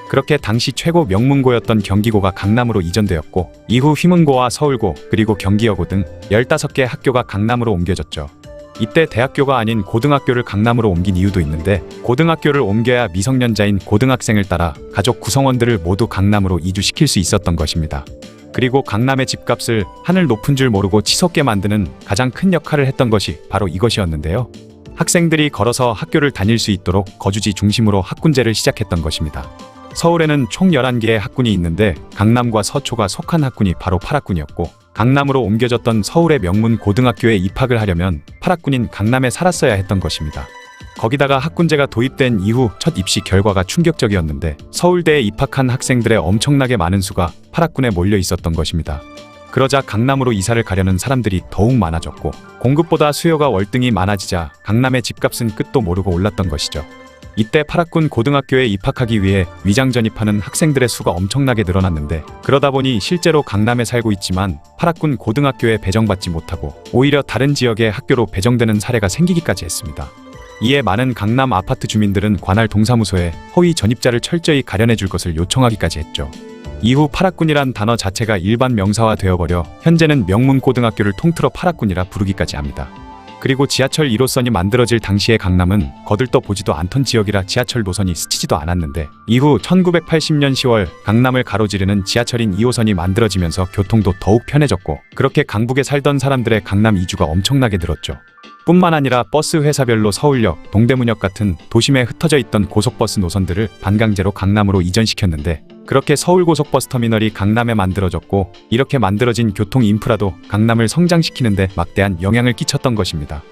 그렇게 당시 최고 명문고였던 경기고가 강남으로 이전되었고, 이후 휘문고와 서울고 그리고 경기여고 등 15개 학교가 강남으로 옮겨졌죠. 이때 대학교가 아닌 고등학교를 강남으로 옮긴 이유도 있는데, 고등학교를 옮겨야 미성년자인 고등학생을 따라 가족 구성원들을 모두 강남으로 이주시킬 수 있었던 것입니다. 그리고 강남의 집값을 하늘 높은 줄 모르고 치솟게 만드는 가장 큰 역할을 했던 것이 바로 이것이었는데요. 학생들이 걸어서 학교를 다닐 수 있도록 거주지 중심으로 학군제를 시작했던 것입니다. 서울에는 총 11개의 학군이 있는데 강남과 서초가 속한 학군이 바로 8학군이었고, 강남으로 옮겨졌던 서울의 명문 고등학교에 입학을 하려면 8학군인 강남에 살았어야 했던 것입니다. 거기다가 학군제가 도입된 이후 첫 입시 결과가 충격적이었는데, 서울대에 입학한 학생들의 엄청나게 많은 수가 8학군에 몰려 있었던 것입니다. 그러자 강남으로 이사를 가려는 사람들이 더욱 많아졌고, 공급보다 수요가 월등히 많아지자 강남의 집값은 끝도 모르고 올랐던 것이죠. 이때 8학군 고등학교에 입학하기 위해 위장 전입하는 학생들의 수가 엄청나게 늘어났는데, 그러다 보니 실제로 강남에 살고 있지만 8학군 고등학교에 배정받지 못하고 오히려 다른 지역의 학교로 배정되는 사례가 생기기까지 했습니다. 이에 많은 강남 아파트 주민들은 관할 동사무소에 허위 전입자를 철저히 가려내 줄 것을 요청하기까지 했죠. 이후 8학군이란 단어 자체가 일반 명사화 되어버려 현재는 명문고등학교를 통틀어 8학군이라 부르기까지 합니다. 그리고 지하철 1호선이 만들어질 당시의 강남은 거들떠 보지도 않던 지역이라 지하철 노선이 스치지도 않았는데, 이후 1980년 10월 강남을 가로지르는 지하철인 2호선이 만들어지면서 교통도 더욱 편해졌고, 그렇게 강북에 살던 사람들의 강남 이주가 엄청나게 늘었죠. 뿐만 아니라 버스 회사별로 서울역, 동대문역 같은 도심에 흩어져 있던 고속버스 노선들을 반강제로 강남으로 이전시켰는데, 그렇게 서울고속버스터미널이 강남에 만들어졌고, 이렇게 만들어진 교통 인프라도 강남을 성장시키는 데 막대한 영향을 끼쳤던 것입니다.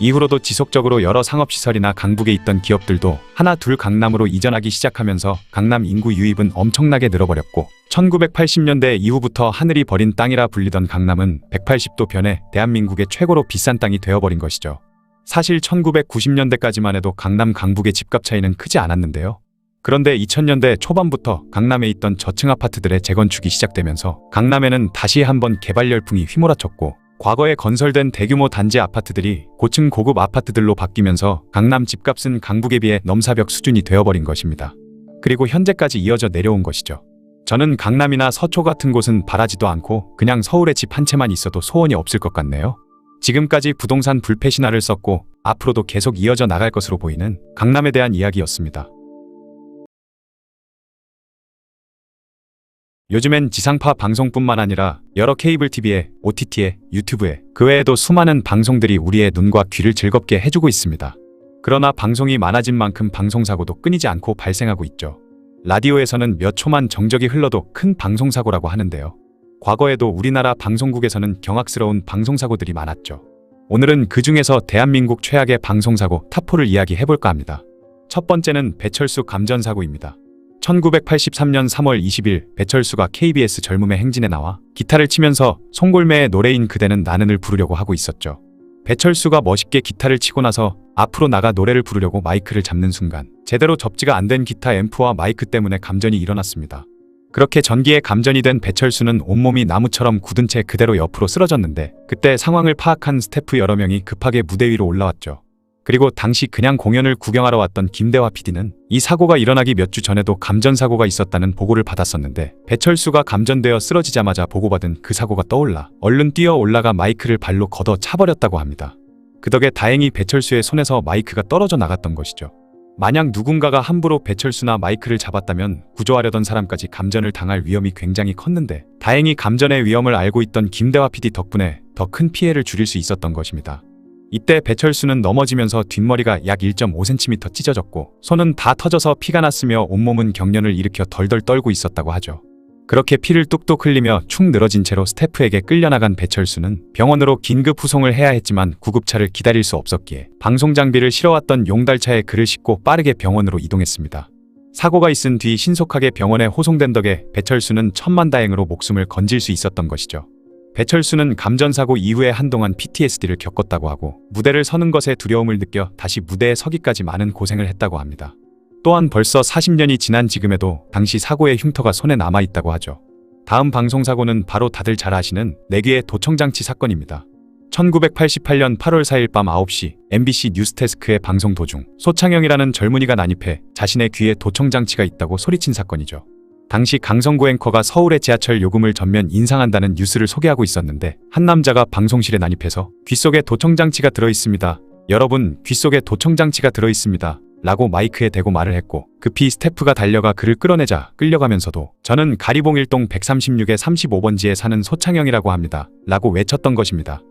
이후로도 지속적으로 여러 상업시설이나 강북에 있던 기업들도 하나 둘 강남으로 이전하기 시작하면서 강남 인구 유입은 엄청나게 늘어버렸고, 1980년대 이후부터 하늘이 버린 땅이라 불리던 강남은 180도 변해 대한민국의 최고로 비싼 땅이 되어버린 것이죠. 사실 1990년대까지만 해도 강남 강북의 집값 차이는 크지 않았는데요. 그런데 2000년대 초반부터 강남에 있던 저층 아파트들의 재건축이 시작되면서 강남에는 다시 한번 개발 열풍이 휘몰아쳤고, 과거에 건설된 대규모 단지 아파트들이 고층 고급 아파트들로 바뀌면서 강남 집값은 강북에 비해 넘사벽 수준이 되어버린 것입니다. 그리고 현재까지 이어져 내려온 것이죠. 저는 강남이나 서초 같은 곳은 바라지도 않고 그냥 서울에 집 한 채만 있어도 소원이 없을 것 같네요. 지금까지 부동산 불패 신화를 썼고 앞으로도 계속 이어져 나갈 것으로 보이는 강남에 대한 이야기였습니다. 요즘엔 지상파 방송뿐만 아니라 여러 케이블 TV에, OTT에, 유튜브에, 그 외에도 수많은 방송들이 우리의 눈과 귀를 즐겁게 해주고 있습니다. 그러나 방송이 많아진 만큼 방송사고도 끊이지 않고 발생하고 있죠. 라디오에서는 몇 초만 정적이 흘러도 큰 방송사고라고 하는데요. 과거에도 우리나라 방송국에서는 경악스러운 방송사고들이 많았죠. 오늘은 그 중에서 대한민국 최악의 방송사고 탑4를 이야기해볼까 합니다. 첫 번째는 배철수 감전사고입니다. 1983년 3월 20일 배철수가 KBS 젊음의 행진에 나와 기타를 치면서 송골매의 노래인 그대는 나는을 부르려고 하고 있었죠. 배철수가 멋있게 기타를 치고 나서 앞으로 나가 노래를 부르려고 마이크를 잡는 순간 제대로 접지가 안 된 기타 앰프와 마이크 때문에 감전이 일어났습니다. 그렇게 전기에 감전이 된 배철수는 온몸이 나무처럼 굳은 채 그대로 옆으로 쓰러졌는데, 그때 상황을 파악한 스태프 여러 명이 급하게 무대 위로 올라왔죠. 그리고 당시 그냥 공연을 구경하러 왔던 김대화 PD는 이 사고가 일어나기 몇 주 전에도 감전사고가 있었다는 보고를 받았었는데, 배철수가 감전되어 쓰러지자마자 보고받은 그 사고가 떠올라 얼른 뛰어 올라가 마이크를 발로 걷어 차버렸다고 합니다. 그 덕에 다행히 배철수의 손에서 마이크가 떨어져 나갔던 것이죠. 만약 누군가가 함부로 배철수나 마이크를 잡았다면 구조하려던 사람까지 감전을 당할 위험이 굉장히 컸는데, 다행히 감전의 위험을 알고 있던 김대화 PD 덕분에 더 큰 피해를 줄일 수 있었던 것입니다. 이때 배철수는 넘어지면서 뒷머리가 약 1.5cm 찢어졌고 손은 다 터져서 피가 났으며 온몸은 경련을 일으켜 덜덜 떨고 있었다고 하죠. 그렇게 피를 뚝뚝 흘리며 축 늘어진 채로 스태프에게 끌려나간 배철수는 병원으로 긴급 후송을 해야 했지만 구급차를 기다릴 수 없었기에 방송 장비를 실어왔던 용달차에 그를 싣고 빠르게 병원으로 이동했습니다. 사고가 있은 뒤 신속하게 병원에 호송된 덕에 배철수는 천만다행으로 목숨을 건질 수 있었던 것이죠. 배철수는 감전사고 이후에 한동안 PTSD를 겪었다고 하고 무대를 서는 것에 두려움을 느껴 다시 무대에 서기까지 많은 고생을 했다고 합니다. 또한 벌써 40년이 지난 지금에도 당시 사고의 흉터가 손에 남아있다고 하죠. 다음 방송사고는 바로 다들 잘 아시는 내귀의 도청장치 사건입니다. 1988년 8월 4일 밤 9시 MBC 뉴스데스크의 방송 도중 소창영이라는 젊은이가 난입해 자신의 귀에 도청장치가 있다고 소리친 사건이죠. 당시 강성구 앵커가 서울의 지하철 요금을 전면 인상한다는 뉴스를 소개하고 있었는데 한 남자가 방송실에 난입해서 "귀 속에 도청장치가 들어있습니다. 여러분, 귀 속에 도청장치가 들어있습니다. 라고 마이크에 대고 말을 했고 급히 스태프가 달려가 그를 끌어내자 끌려가면서도 "저는 가리봉일동 136의 35번지에 사는 소창영이라고 합니다. 라고 외쳤던 것입니다.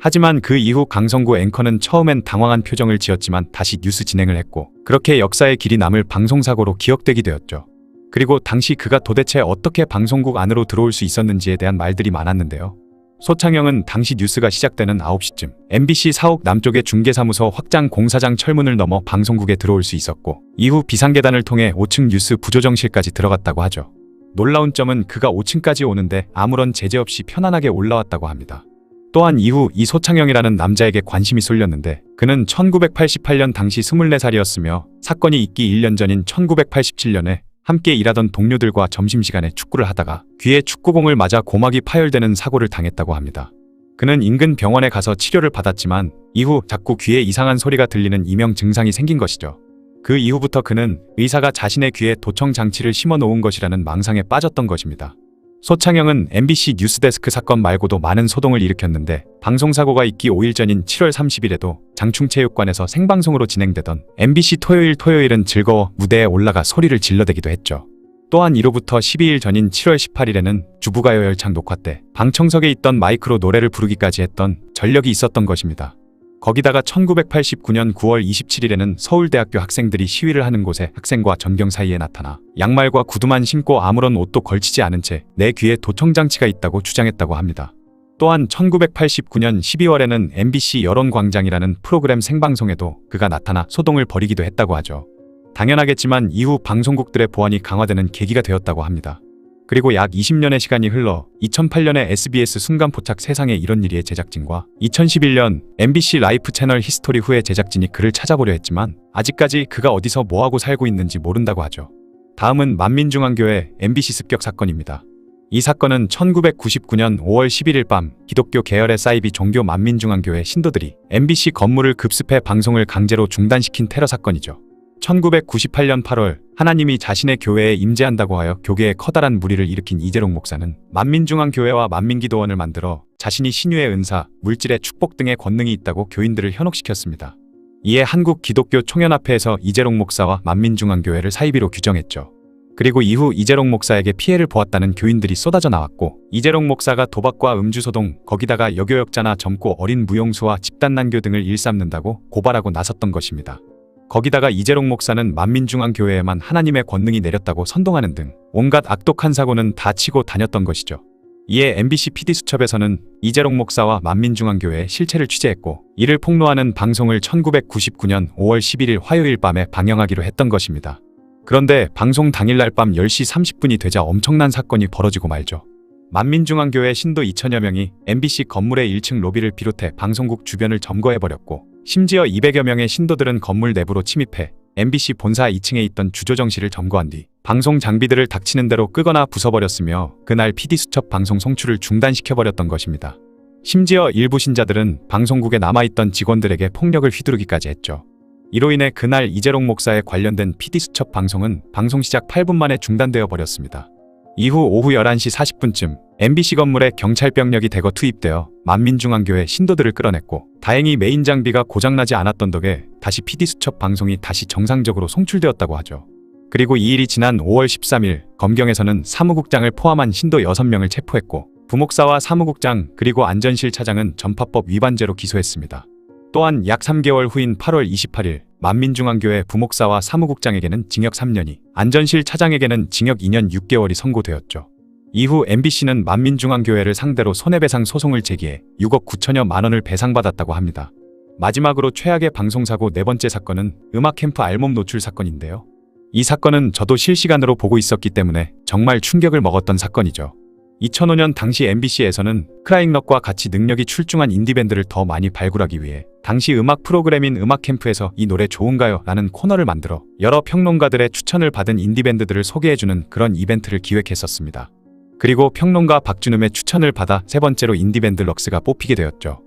하지만 그 이후 강성구 앵커는 처음엔 당황한 표정을 지었지만 다시 뉴스 진행을 했고 그렇게 역사의 길이 남을 방송사고로 기억되게 되었죠. 그리고 당시 그가 도대체 어떻게 방송국 안으로 들어올 수 있었는지에 대한 말들이 많았는데요. 소창영은 당시 뉴스가 시작되는 9시쯤 MBC 사옥 남쪽의 중개사무소 확장 공사장 철문을 넘어 방송국에 들어올 수 있었고 이후 비상계단을 통해 5층 뉴스 부조정실까지 들어갔다고 하죠. 놀라운 점은 그가 5층까지 오는데 아무런 제재 없이 편안하게 올라왔다고 합니다. 또한 이후 이 소창영이라는 남자에게 관심이 쏠렸는데 그는 1988년 당시 24살이었으며 사건이 있기 1년 전인 1987년에 함께 일하던 동료들과 점심시간에 축구를 하다가 귀에 축구공을 맞아 고막이 파열되는 사고를 당했다고 합니다. 그는 인근 병원에 가서 치료를 받았지만 이후 자꾸 귀에 이상한 소리가 들리는 이명 증상이 생긴 것이죠. 그 이후부터 그는 의사가 자신의 귀에 도청 장치를 심어 놓은 것이라는 망상에 빠졌던 것입니다. 소창영은 MBC 뉴스데스크 사건 말고도 많은 소동을 일으켰는데 방송사고가 있기 5일 전인 7월 30일에도 장충체육관에서 생방송으로 진행되던 MBC 토요일은 즐거워 무대에 올라가 소리를 질러대기도 했죠. 또한 이로부터 12일 전인 7월 18일에는 주부가요 열창 녹화 때 방청석에 있던 마이크로 노래를 부르기까지 했던 전력이 있었던 것입니다. 거기다가 1989년 9월 27일에는 서울대학교 학생들이 시위를 하는 곳에 학생과 전경 사이에 나타나 양말과 구두만 신고 아무런 옷도 걸치지 않은 채 내 귀에 도청장치가 있다고 주장했다고 합니다. 또한 1989년 12월에는 MBC 여론광장이라는 프로그램 생방송에도 그가 나타나 소동을 벌이기도 했다고 하죠. 당연하겠지만 이후 방송국들의 보안이 강화되는 계기가 되었다고 합니다. 그리고 약 20년의 시간이 흘러 2008년에 SBS 순간포착 세상에 이런 일이의 제작진과 2011년 MBC 라이프 채널 히스토리 후의 제작진이 그를 찾아보려 했지만 아직까지 그가 어디서 뭐하고 살고 있는지 모른다고 하죠. 다음은 만민중앙교회 MBC 습격 사건입니다. 이 사건은 1999년 5월 11일 밤 기독교 계열의 사이비 종교 만민중앙교회 신도들이 MBC 건물을 급습해 방송을 강제로 중단시킨 테러 사건이죠. 1998년 8월 하나님이 자신의 교회에 임재한다고 하여 교계에 커다란 무리를 일으킨 이재롱 목사는 만민중앙교회와 만민기도원을 만들어 자신이 신유의 은사, 물질의 축복 등의 권능이 있다고 교인들을 현혹시켰습니다. 이에 한국 기독교 총연합회에서 이재롱 목사와 만민중앙교회를 사이비로 규정했죠. 그리고 이후 이재롱 목사에게 피해를 보았다는 교인들이 쏟아져 나왔고 이재롱 목사가 도박과 음주소동, 거기다가 여교역자나 젊고 어린 무용수와 집단난교 등을 일삼는다고 고발하고 나섰던 것입니다. 거기다가 이재롱 목사는 만민중앙교회에만 하나님의 권능이 내렸다고 선동하는 등 온갖 악독한 사고는 다 치고 다녔던 것이죠. 이에 MBC PD수첩에서는 이재롱 목사와 만민중앙교회의 실체를 취재했고 이를 폭로하는 방송을 1999년 5월 11일 화요일 밤에 방영하기로 했던 것입니다. 그런데 방송 당일날 밤 10시 30분이 되자 엄청난 사건이 벌어지고 말죠. 만민중앙교회 신도 2천여 명이 MBC 건물의 1층 로비를 비롯해 방송국 주변을 점거해버렸고 심지어 200여 명의 신도들은 건물 내부로 침입해 MBC 본사 2층에 있던 주조정실을 점거한 뒤 방송 장비들을 닥치는 대로 끄거나 부숴버렸으며 그날 PD수첩 방송 송출을 중단시켜버렸던 것입니다. 심지어 일부 신자들은 방송국에 남아있던 직원들에게 폭력을 휘두르기까지 했죠. 이로 인해 그날 이재롱 목사에 관련된 PD수첩 방송은 방송 시작 8분 만에 중단되어 버렸습니다. 이후 오후 11시 40분쯤 MBC 건물에 경찰병력이 대거 투입되어 만민중앙교회 신도들을 끌어냈고 다행히 메인 장비가 고장나지 않았던 덕에 다시 PD수첩 방송이 다시 정상적으로 송출되었다고 하죠. 그리고 이 일이 지난 5월 13일 검경에서는 사무국장을 포함한 신도 6명을 체포했고 부목사와 사무국장 그리고 안전실 차장은 전파법 위반죄로 기소했습니다. 또한 약 3개월 후인 8월 28일 만민중앙교회 부목사와 사무국장에게는 징역 3년이, 안전실 차장에게는 징역 2년 6개월이 선고되었죠. 이후 MBC는 만민중앙교회를 상대로 손해배상 소송을 제기해 6억 9천여만 원을 배상받았다고 합니다. 마지막으로 최악의 방송사고 네 번째 사건은 음악캠프 알몸 노출 사건인데요. 이 사건은 저도 실시간으로 보고 있었기 때문에 정말 충격을 먹었던 사건이죠. 2005년 당시 MBC에서는 크라잉럭과 같이 능력이 출중한 인디밴드를 더 많이 발굴하기 위해 당시 음악 프로그램인 음악캠프에서 이 노래 좋은가요? 라는 코너를 만들어 여러 평론가들의 추천을 받은 인디밴드들을 소개해주는 그런 이벤트를 기획했었습니다. 그리고 평론가 박준음의 추천을 받아 세 번째로 인디밴드 럭스가 뽑히게 되었죠.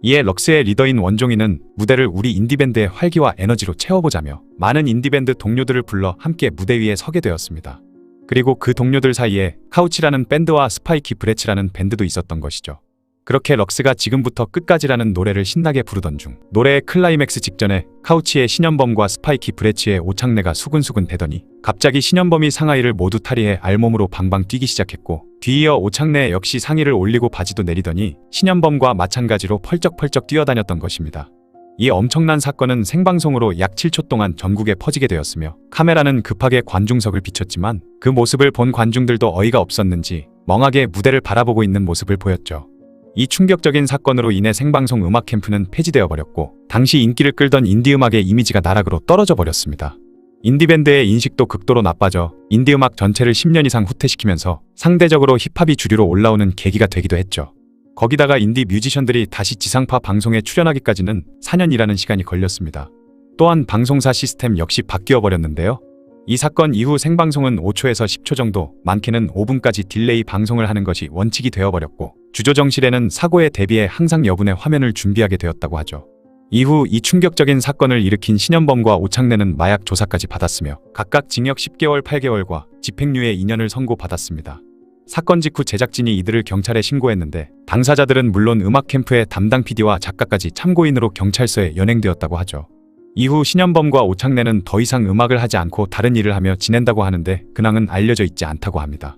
이에 럭스의 리더인 원종이는 무대를 우리 인디밴드의 활기와 에너지로 채워보자며 많은 인디밴드 동료들을 불러 함께 무대 위에 서게 되었습니다. 그리고 그 동료들 사이에 카우치라는 밴드와 스파이키 브레츠라는 밴드도 있었던 것이죠. 그렇게 럭스가 지금부터 끝까지라는 노래를 신나게 부르던 중 노래의 클라이맥스 직전에 카우치의 신현범과 스파이키 브레츠의 오창래가 수근수근 대더니 갑자기 신현범이 상하이를 모두 탈의해 알몸으로 방방 뛰기 시작했고, 뒤이어 오창래 역시 상의를 올리고 바지도 내리더니 신현범과 마찬가지로 펄쩍펄쩍 뛰어다녔던 것입니다. 이 엄청난 사건은 생방송으로 약 7초 동안 전국에 퍼지게 되었으며 카메라는 급하게 관중석을 비췄지만 그 모습을 본 관중들도 어이가 없었는지 멍하게 무대를 바라보고 있는 모습을 보였죠. 이 충격적인 사건으로 인해 생방송 음악 캠프는 폐지되어 버렸고 당시 인기를 끌던 인디음악의 이미지가 나락으로 떨어져 버렸습니다. 인디밴드의 인식도 극도로 나빠져 인디음악 전체를 10년 이상 후퇴시키면서 상대적으로 힙합이 주류로 올라오는 계기가 되기도 했죠. 거기다가 인디 뮤지션들이 다시 지상파 방송에 출연하기까지는 4년이라는 시간이 걸렸습니다. 또한 방송사 시스템 역시 바뀌어 버렸는데요. 이 사건 이후 생방송은 5초에서 10초 정도, 많게는 5분까지 딜레이 방송을 하는 것이 원칙이 되어버렸고 주조정실에는 사고에 대비해 항상 여분의 화면을 준비하게 되었다고 하죠. 이후 이 충격적인 사건을 일으킨 신현범과 오창래는 마약 조사까지 받았으며 각각 징역 10개월 8개월과 집행유예 2년을 선고받았습니다. 사건 직후 제작진이 이들을 경찰에 신고했는데 당사자들은 물론 음악 캠프의 담당 PD와 작가까지 참고인으로 경찰서에 연행되었다고 하죠. 이후 신현범과 오창래는 더 이상 음악을 하지 않고 다른 일을 하며 지낸다고 하는데 근황은 알려져 있지 않다고 합니다.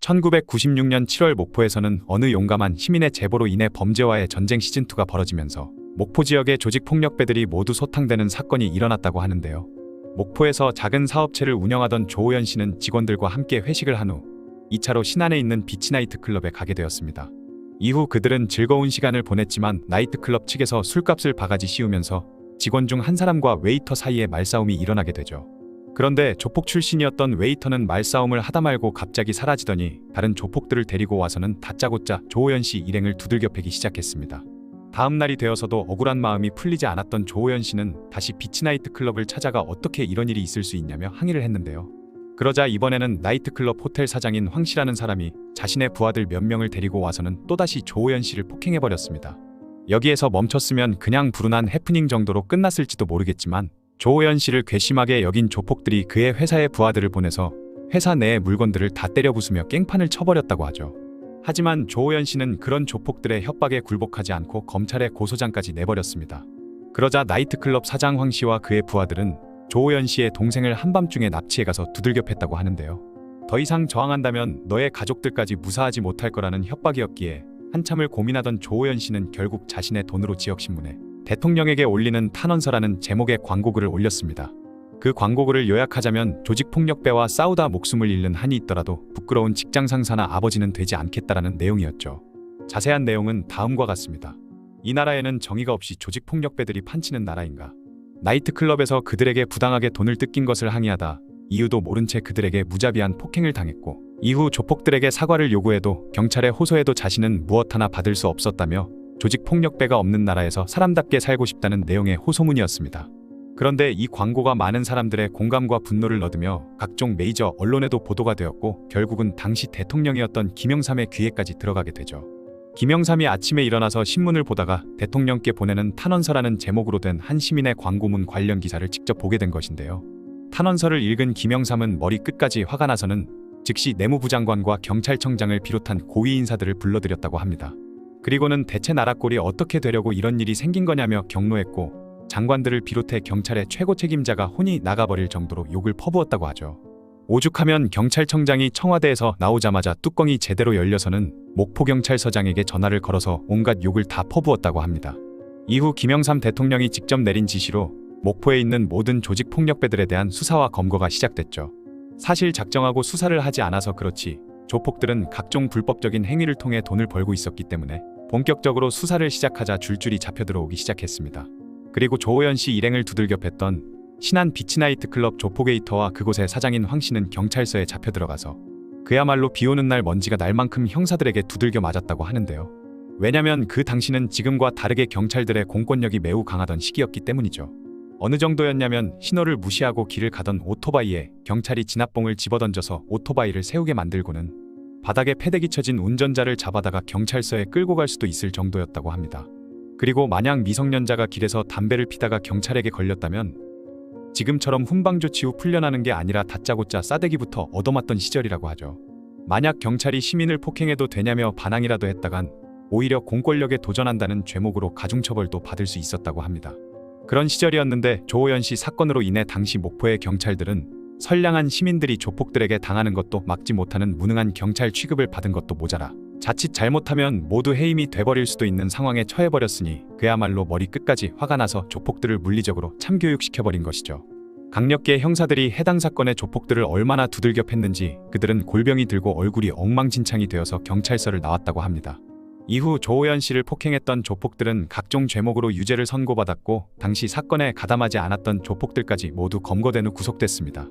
1996년 7월 목포에서는 어느 용감한 시민의 제보로 인해 범죄와의 전쟁 시즌2가 벌어지면서 목포 지역의 조직폭력배들이 모두 소탕되는 사건이 일어났다고 하는데요. 목포에서 작은 사업체를 운영하던 조호연 씨는 직원들과 함께 회식을 한 후 2차로 신안에 있는 비치나이트 클럽에 가게 되었습니다. 이후 그들은 즐거운 시간을 보냈지만 나이트클럽 측에서 술값을 바가지 씌우면서 직원 중 한 사람과 웨이터 사이에 말싸움이 일어나게 되죠. 그런데 조폭 출신이었던 웨이터는 말싸움을 하다 말고 갑자기 사라지더니 다른 조폭들을 데리고 와서는 다짜고짜 조호연 씨 일행을 두들겨 패기 시작했습니다. 다음 날이 되어서도 억울한 마음이 풀리지 않았던 조호연 씨는 다시 비치나이트 클럽을 찾아가 어떻게 이런 일이 있을 수 있냐며 항의를 했는데요. 그러자 이번에는 나이트클럽 호텔 사장인 황 씨라는 사람이 자신의 부하들 몇 명을 데리고 와서는 또다시 조호연 씨를 폭행해버렸습니다. 여기에서 멈췄으면 그냥 불운한 해프닝 정도로 끝났을지도 모르겠지만 조호연 씨를 괘씸하게 여긴 조폭들이 그의 회사에 부하들을 보내서 회사 내의 물건들을 다 때려 부수며 깽판을 쳐버렸다고 하죠. 하지만 조호연 씨는 그런 조폭들의 협박에 굴복하지 않고 검찰에 고소장까지 내버렸습니다. 그러자 나이트클럽 사장 황 씨와 그의 부하들은 조호연 씨의 동생을 한밤중에 납치해 가서 두들겨 팼다고 하는데요. 더 이상 저항한다면 너의 가족들까지 무사하지 못할 거라는 협박이었기에 한참을 고민하던 조호연 씨는 결국 자신의 돈으로 지역신문에 대통령에게 올리는 탄원서라는 제목의 광고글을 올렸습니다. 그 광고글을 요약하자면 조직폭력배와 싸우다 목숨을 잃는 한이 있더라도 부끄러운 직장 상사나 아버지는 되지 않겠다라는 내용이었죠. 자세한 내용은 다음과 같습니다. 이 나라에는 정의가 없이 조직폭력배들이 판치는 나라인가? 나이트클럽에서 그들에게 부당하게 돈을 뜯긴 것을 항의하다 이유도 모른 채 그들에게 무자비한 폭행을 당했고 이후 조폭들에게 사과를 요구해도 경찰에 호소해도 자신은 무엇 하나 받을 수 없었다며 조직폭력배가 없는 나라에서 사람답게 살고 싶다는 내용의 호소문이었습니다. 그런데 이 광고가 많은 사람들의 공감과 분노를 얻으며 각종 메이저 언론에도 보도가 되었고 결국은 당시 대통령이었던 김영삼의 귀에까지 들어가게 되죠. 김영삼이 아침에 일어나서 신문을 보다가 대통령께 보내는 탄원서라는 제목으로 된 한 시민의 광고문 관련 기사를 직접 보게 된 것인데요. 탄원서를 읽은 김영삼은 머리 끝까지 화가 나서는 즉시 내무부 장관과 경찰청장을 비롯한 고위 인사들을 불러들였다고 합니다. 그리고는 대체 나라 꼴이 어떻게 되려고 이런 일이 생긴 거냐며 경로했고 장관들을 비롯해 경찰의 최고 책임자가 혼이 나가버릴 정도로 욕을 퍼부었다고 하죠. 오죽하면 경찰청장이 청와대에서 나오자마자 뚜껑이 제대로 열려서는 목포경찰서장에게 전화를 걸어서 온갖 욕을 다 퍼부었다고 합니다. 이후 김영삼 대통령이 직접 내린 지시로 목포에 있는 모든 조직폭력배들에 대한 수사와 검거가 시작됐죠. 사실 작정하고 수사를 하지 않아서 그렇지 조폭들은 각종 불법적인 행위를 통해 돈을 벌고 있었기 때문에 본격적으로 수사를 시작하자 줄줄이 잡혀 들어오기 시작했습니다. 그리고 조호연 씨 일행을 두들겨 팼던 신한 비치나이트클럽 조포게이터와 그곳의 사장인 황 씨는 경찰서에 잡혀 들어가서 그야말로 비오는 날 먼지가 날 만큼 형사들에게 두들겨 맞았다고 하는데요. 왜냐면 그 당시는 지금과 다르게 경찰들의 공권력이 매우 강하던 시기였기 때문이죠. 어느 정도였냐면 신호를 무시하고 길을 가던 오토바이에 경찰이 진압봉을 집어던져서 오토바이를 세우게 만들고는 바닥에 패대기 쳐진 운전자를 잡아다가 경찰서에 끌고 갈 수도 있을 정도였다고 합니다. 그리고 만약 미성년자가 길에서 담배를 피다가 경찰에게 걸렸다면 지금처럼 훈방조치 후 풀려나는 게 아니라 다짜고짜 싸대기부터 얻어맞던 시절이라고 하죠. 만약 경찰이 시민을 폭행해도 되냐며 반항이라도 했다간 오히려 공권력에 도전한다는 죄목으로 가중처벌도 받을 수 있었다고 합니다. 그런 시절이었는데 조호연 씨 사건으로 인해 당시 목포의 경찰들은 선량한 시민들이 조폭들에게 당하는 것도 막지 못하는 무능한 경찰 취급을 받은 것도 모자라 자칫 잘못하면 모두 해임이 돼버릴 수도 있는 상황에 처해버렸으니 그야말로 머리 끝까지 화가 나서 조폭들을 물리적으로 참교육시켜버린 것이죠. 강력계 형사들이 해당 사건의 조폭들을 얼마나 두들겨 팼는지 그들은 골병이 들고 얼굴이 엉망진창이 되어서 경찰서를 나왔다고 합니다. 이후 조호연 씨를 폭행했던 조폭들은 각종 죄목으로 유죄를 선고받았고 당시 사건에 가담하지 않았던 조폭들까지 모두 검거된 후 구속됐습니다.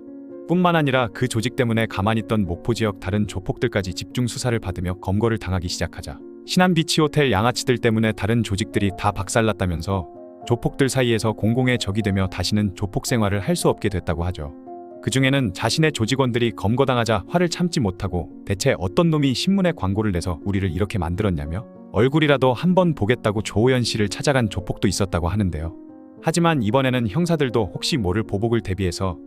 뿐만 아니라 그 조직 때문에 가만히 있던 목포 지역 다른 조폭들까지 집중 수사를 받으며 검거를 당하기 시작하자 신한비치호텔 양아치들 때문에 다른 조직들이 다 박살났다면서 조폭들 사이에서 공공의 적이 되며 다시는 조폭 생활을 할 수 없게 됐다고 하죠. 그 중에는 자신의 조직원들이 검거당하자 화를 참지 못하고 대체 어떤 놈이 신문에 광고를 내서 우리를 이렇게 만들었냐며 얼굴이라도 한번 보겠다고 조호연 씨를 찾아간 조폭도 있었다고 하는데요. 하지만 이번에는 형사들도 혹시 모를 보복을 대비해서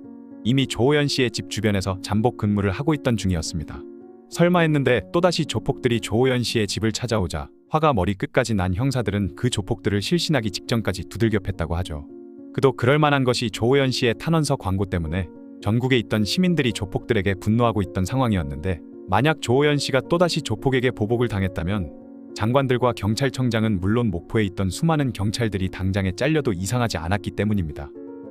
이미 조호연 씨의 집 주변에서 잠복 근무를 하고 있던 중이었습니다. 설마 했는데 또다시 조폭들이 조호연 씨의 집을 찾아오자 화가 머리 끝까지 난 형사들은 그 조폭들을 실신하기 직전까지 두들겨 팼다고 하죠. 그도 그럴 만한 것이 조호연 씨의 탄원서 광고 때문에 전국에 있던 시민들이 조폭들에게 분노하고 있던 상황이었는데 만약 조호연 씨가 또다시 조폭에게 보복을 당했다면 장관들과 경찰청장은 물론 목포에 있던 수많은 경찰들이 당장에 잘려도 이상하지 않았기 때문입니다.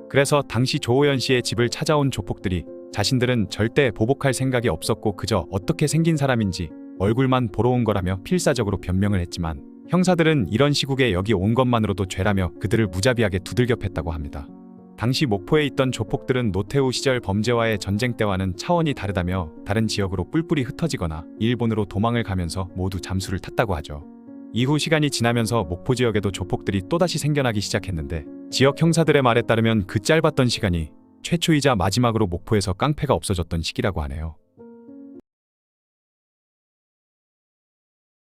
그래서 당시 조호연 씨의 집을 찾아온 조폭들이 자신들은 절대 보복할 생각이 없었고 그저 어떻게 생긴 사람인지 얼굴만 보러 온 거라며 필사적으로 변명을 했지만 형사들은 이런 시국에 여기 온 것만으로도 죄라며 그들을 무자비하게 두들겨 팼다고 합니다. 당시 목포에 있던 조폭들은 노태우 시절 범죄와의 전쟁 때와는 차원이 다르다며 다른 지역으로 뿔뿔이 흩어지거나 일본으로 도망을 가면서 모두 잠수를 탔다고 하죠. 이후 시간이 지나면서 목포 지역에도 조폭들이 또다시 생겨나기 시작했는데 지역 형사들의 말에 따르면 그 짧았던 시간이 최초이자 마지막으로 목포에서 깡패가 없어졌던 시기라고 하네요.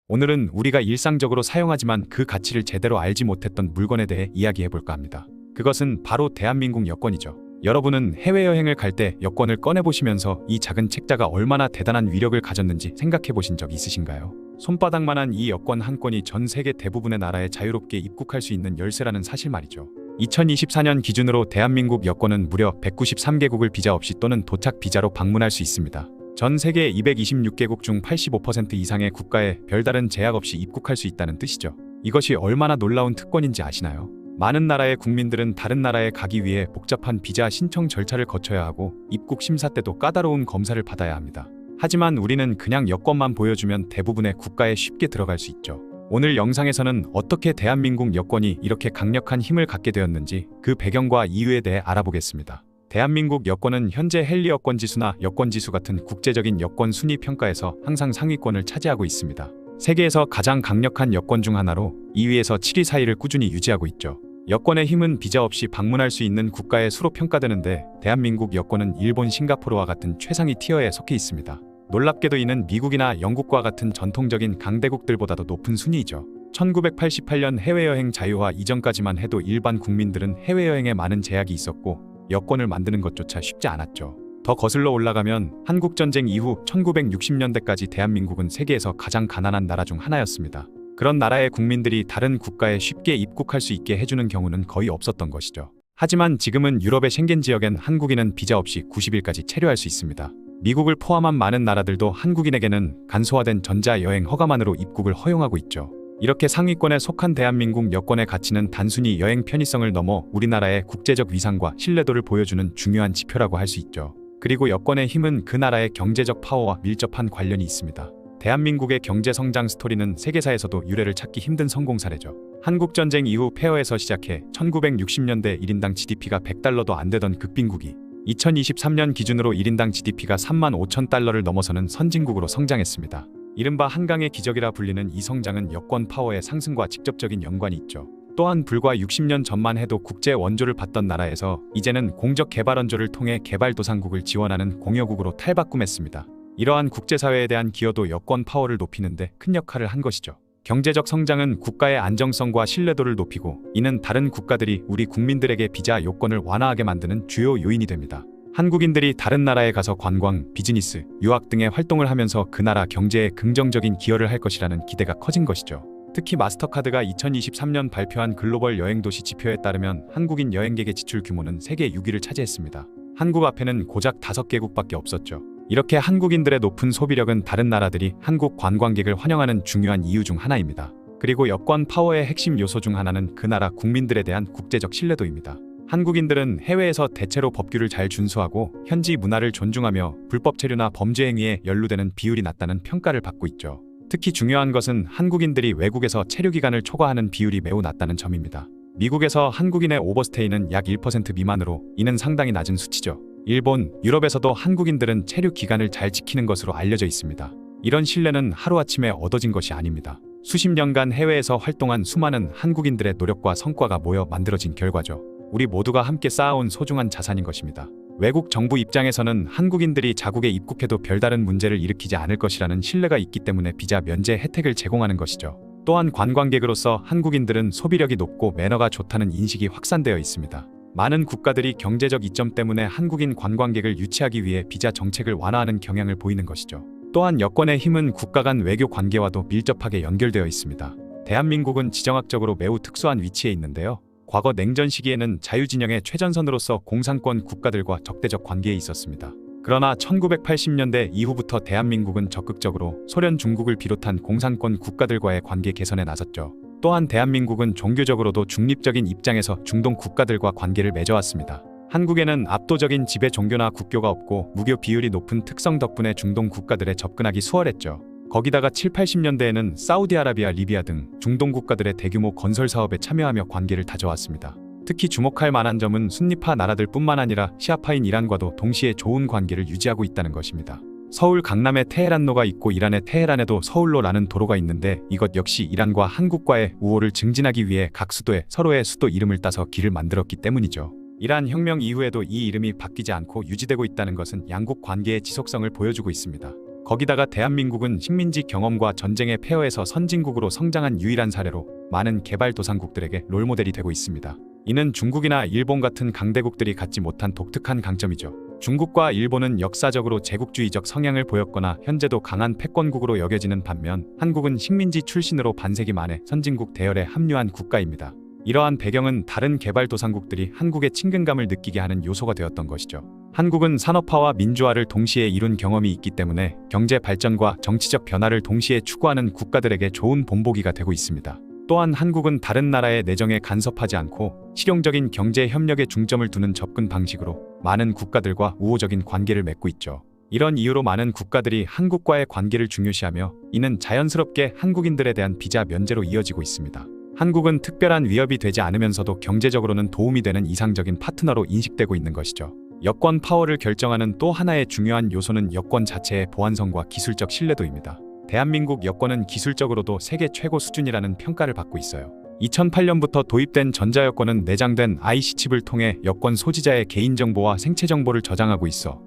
오늘은 우리가 일상적으로 사용하지만 그 가치를 제대로 알지 못했던 물건에 대해 이야기해볼까 합니다. 그것은 바로 대한민국 여권이죠. 여러분은 해외여행을 갈 때 여권을 꺼내보시면서 이 작은 책자가 얼마나 대단한 위력을 가졌는지 생각해보신 적 있으신가요? 손바닥만한 이 여권 한 건이 전 세계 대부분의 나라에 자유롭게 입국할 수 있는 열쇠라는 사실 말이죠. 2024년 기준으로 대한민국 여권은 무려 193개국을 비자 없이 또는 도착 비자로 방문할 수 있습니다. 전 세계 226개국 중 85% 이상의 국가에 별다른 제약 없이 입국할 수 있다는 뜻이죠. 이것이 얼마나 놀라운 특권인지 아시나요? 많은 나라의 국민들은 다른 나라에 가기 위해 복잡한 비자 신청 절차를 거쳐야 하고 입국 심사 때도 까다로운 검사를 받아야 합니다. 하지만 우리는 그냥 여권만 보여주면 대부분의 국가에 쉽게 들어갈 수 있죠. 오늘 영상에서는 어떻게 대한민국 여권이 이렇게 강력한 힘을 갖게 되었는지 그 배경과 이유에 대해 알아보겠습니다. 대한민국 여권은 현재 헨리 여권지수나 여권지수 같은 국제적인 여권 순위 평가에서 항상 상위권을 차지하고 있습니다. 세계에서 가장 강력한 여권 중 하나로 2위에서 7위 사이를 꾸준히 유지하고 있죠. 여권의 힘은 비자 없이 방문할 수 있는 국가의 수로 평가되는데 대한민국 여권은 일본, 싱가포르와 같은 최상위 티어에 속해 있습니다. 놀랍게도 이는 미국이나 영국과 같은 전통적인 강대국들보다도 높은 순위이죠. 1988년 해외여행 자유화 이전까지만 해도 일반 국민들은 해외여행에 많은 제약이 있었고 여권을 만드는 것조차 쉽지 않았죠. 더 거슬러 올라가면 한국전쟁 이후 1960년대까지 대한민국은 세계에서 가장 가난한 나라 중 하나였습니다. 그런 나라의 국민들이 다른 국가에 쉽게 입국할 수 있게 해주는 경우는 거의 없었던 것이죠. 하지만 지금은 유럽의 쉥겐 지역엔 한국인은 비자 없이 90일까지 체류할 수 있습니다. 미국을 포함한 많은 나라들도 한국인에게는 간소화된 전자여행 허가만으로 입국을 허용하고 있죠. 이렇게 상위권에 속한 대한민국 여권의 가치는 단순히 여행 편의성을 넘어 우리나라의 국제적 위상과 신뢰도를 보여주는 중요한 지표라고 할 수 있죠. 그리고 여권의 힘은 그 나라의 경제적 파워와 밀접한 관련이 있습니다. 대한민국의 경제 성장 스토리는 세계사에서도 유례를 찾기 힘든 성공 사례죠. 한국전쟁 이후 폐허에서 시작해 1960년대 1인당 GDP가 $100도 안 되던 극빈국이 2023년 기준으로 1인당 GDP가 $35,000를 넘어서는 선진국으로 성장했습니다. 이른바 한강의 기적이라 불리는 이 성장은 여권 파워의 상승과 직접적인 연관이 있죠. 또한 불과 60년 전만 해도 국제 원조를 받던 나라에서 이제는 공적 개발 원조를 통해 개발도상국을 지원하는 공여국으로 탈바꿈했습니다. 이러한 국제사회에 대한 기여도 여권 파워를 높이는 데 큰 역할을 한 것이죠. 경제적 성장은 국가의 안정성과 신뢰도를 높이고 이는 다른 국가들이 우리 국민들에게 비자 요건을 완화하게 만드는 주요 요인이 됩니다. 한국인들이 다른 나라에 가서 관광, 비즈니스, 유학 등의 활동을 하면서 그 나라 경제에 긍정적인 기여를 할 것이라는 기대가 커진 것이죠. 특히 마스터카드가 2023년 발표한 글로벌 여행도시 지표에 따르면 한국인 여행객의 지출 규모는 세계 6위를 차지했습니다. 한국 앞에는 고작 5개국밖에 없었죠. 이렇게 한국인들의 높은 소비력은 다른 나라들이 한국 관광객을 환영하는 중요한 이유 중 하나입니다. 그리고 여권 파워의 핵심 요소 중 하나는 그 나라 국민들에 대한 국제적 신뢰도입니다. 한국인들은 해외에서 대체로 법규를 잘 준수하고 현지 문화를 존중하며 불법 체류나 범죄 행위에 연루되는 비율이 낮다는 평가를 받고 있죠. 특히 중요한 것은 한국인들이 외국에서 체류 기간을 초과하는 비율이 매우 낮다는 점입니다. 미국에서 한국인의 오버스테이는 약 1% 미만으로 이는 상당히 낮은 수치죠. 일본, 유럽에서도 한국인들은 체류 기간을 잘 지키는 것으로 알려져 있습니다. 이런 신뢰는 하루아침에 얻어진 것이 아닙니다. 수십 년간 해외에서 활동한 수많은 한국인들의 노력과 성과가 모여 만들어진 결과죠. 우리 모두가 함께 쌓아온 소중한 자산인 것입니다. 외국 정부 입장에서는 한국인들이 자국에 입국해도 별다른 문제를 일으키지 않을 것이라는 신뢰가 있기 때문에 비자 면제 혜택을 제공하는 것이죠. 또한 관광객으로서 한국인들은 소비력이 높고 매너가 좋다는 인식이 확산되어 있습니다. 많은 국가들이 경제적 이점 때문에 한국인 관광객을 유치하기 위해 비자 정책을 완화하는 경향을 보이는 것이죠. 또한 여권의 힘은 국가 간 외교 관계와도 밀접하게 연결되어 있습니다. 대한민국은 지정학적으로 매우 특수한 위치에 있는데요. 과거 냉전 시기에는 자유진영의 최전선으로서 공산권 국가들과 적대적 관계에 있었습니다. 그러나 1980년대 이후부터 대한민국은 적극적으로 소련 중국을 비롯한 공산권 국가들과의 관계 개선에 나섰죠. 또한 대한민국은 종교적으로도 중립적인 입장에서 중동 국가들과 관계를 맺어왔습니다. 한국에는 압도적인 지배 종교나 국교가 없고 무교 비율이 높은 특성 덕분에 중동 국가들에 접근하기 수월했죠. 거기다가 7, 80년대에는 사우디아라비아, 리비아 등 중동 국가들의 대규모 건설 사업에 참여하며 관계를 다져왔습니다. 특히 주목할 만한 점은 순니파 나라들 뿐만 아니라 시아파인 이란과도 동시에 좋은 관계를 유지하고 있다는 것입니다. 서울 강남에 테헤란로가 있고 이란의 테헤란에도 서울로라는 도로가 있는데 이것 역시 이란과 한국과의 우호를 증진하기 위해 각 수도에 서로의 수도 이름을 따서 길을 만들었기 때문이죠. 이란 혁명 이후에도 이 이름이 바뀌지 않고 유지되고 있다는 것은 양국 관계의 지속성을 보여주고 있습니다. 거기다가 대한민국은 식민지 경험과 전쟁의 폐허에서 선진국으로 성장한 유일한 사례로 많은 개발도상국들에게 롤모델이 되고 있습니다. 이는 중국이나 일본 같은 강대국들이 갖지 못한 독특한 강점이죠. 중국과 일본은 역사적으로 제국주의적 성향을 보였거나 현재도 강한 패권국으로 여겨지는 반면 한국은 식민지 출신으로 반세기 만에 선진국 대열에 합류한 국가입니다. 이러한 배경은 다른 개발도상국들이 한국의 친근감을 느끼게 하는 요소가 되었던 것이죠. 한국은 산업화와 민주화를 동시에 이룬 경험이 있기 때문에 경제 발전과 정치적 변화를 동시에 추구하는 국가들에게 좋은 본보기가 되고 있습니다. 또한 한국은 다른 나라의 내정에 간섭하지 않고 실용적인 경제 협력에 중점을 두는 접근 방식으로 많은 국가들과 우호적인 관계를 맺고 있죠. 이런 이유로 많은 국가들이 한국과의 관계를 중요시하며 이는 자연스럽게 한국인들에 대한 비자 면제로 이어지고 있습니다. 한국은 특별한 위협이 되지 않으면서도 경제적으로는 도움이 되는 이상적인 파트너로 인식되고 있는 것이죠. 여권 파워를 결정하는 또 하나의 중요한 요소는 여권 자체의 보안성과 기술적 신뢰도입니다. 대한민국 여권은 기술적으로도 세계 최고 수준이라는 평가를 받고 있어요. 2008년부터 도입된 전자여권은 내장된 IC칩을 통해 여권 소지자의 개인정보와 생체정보를 저장하고 있어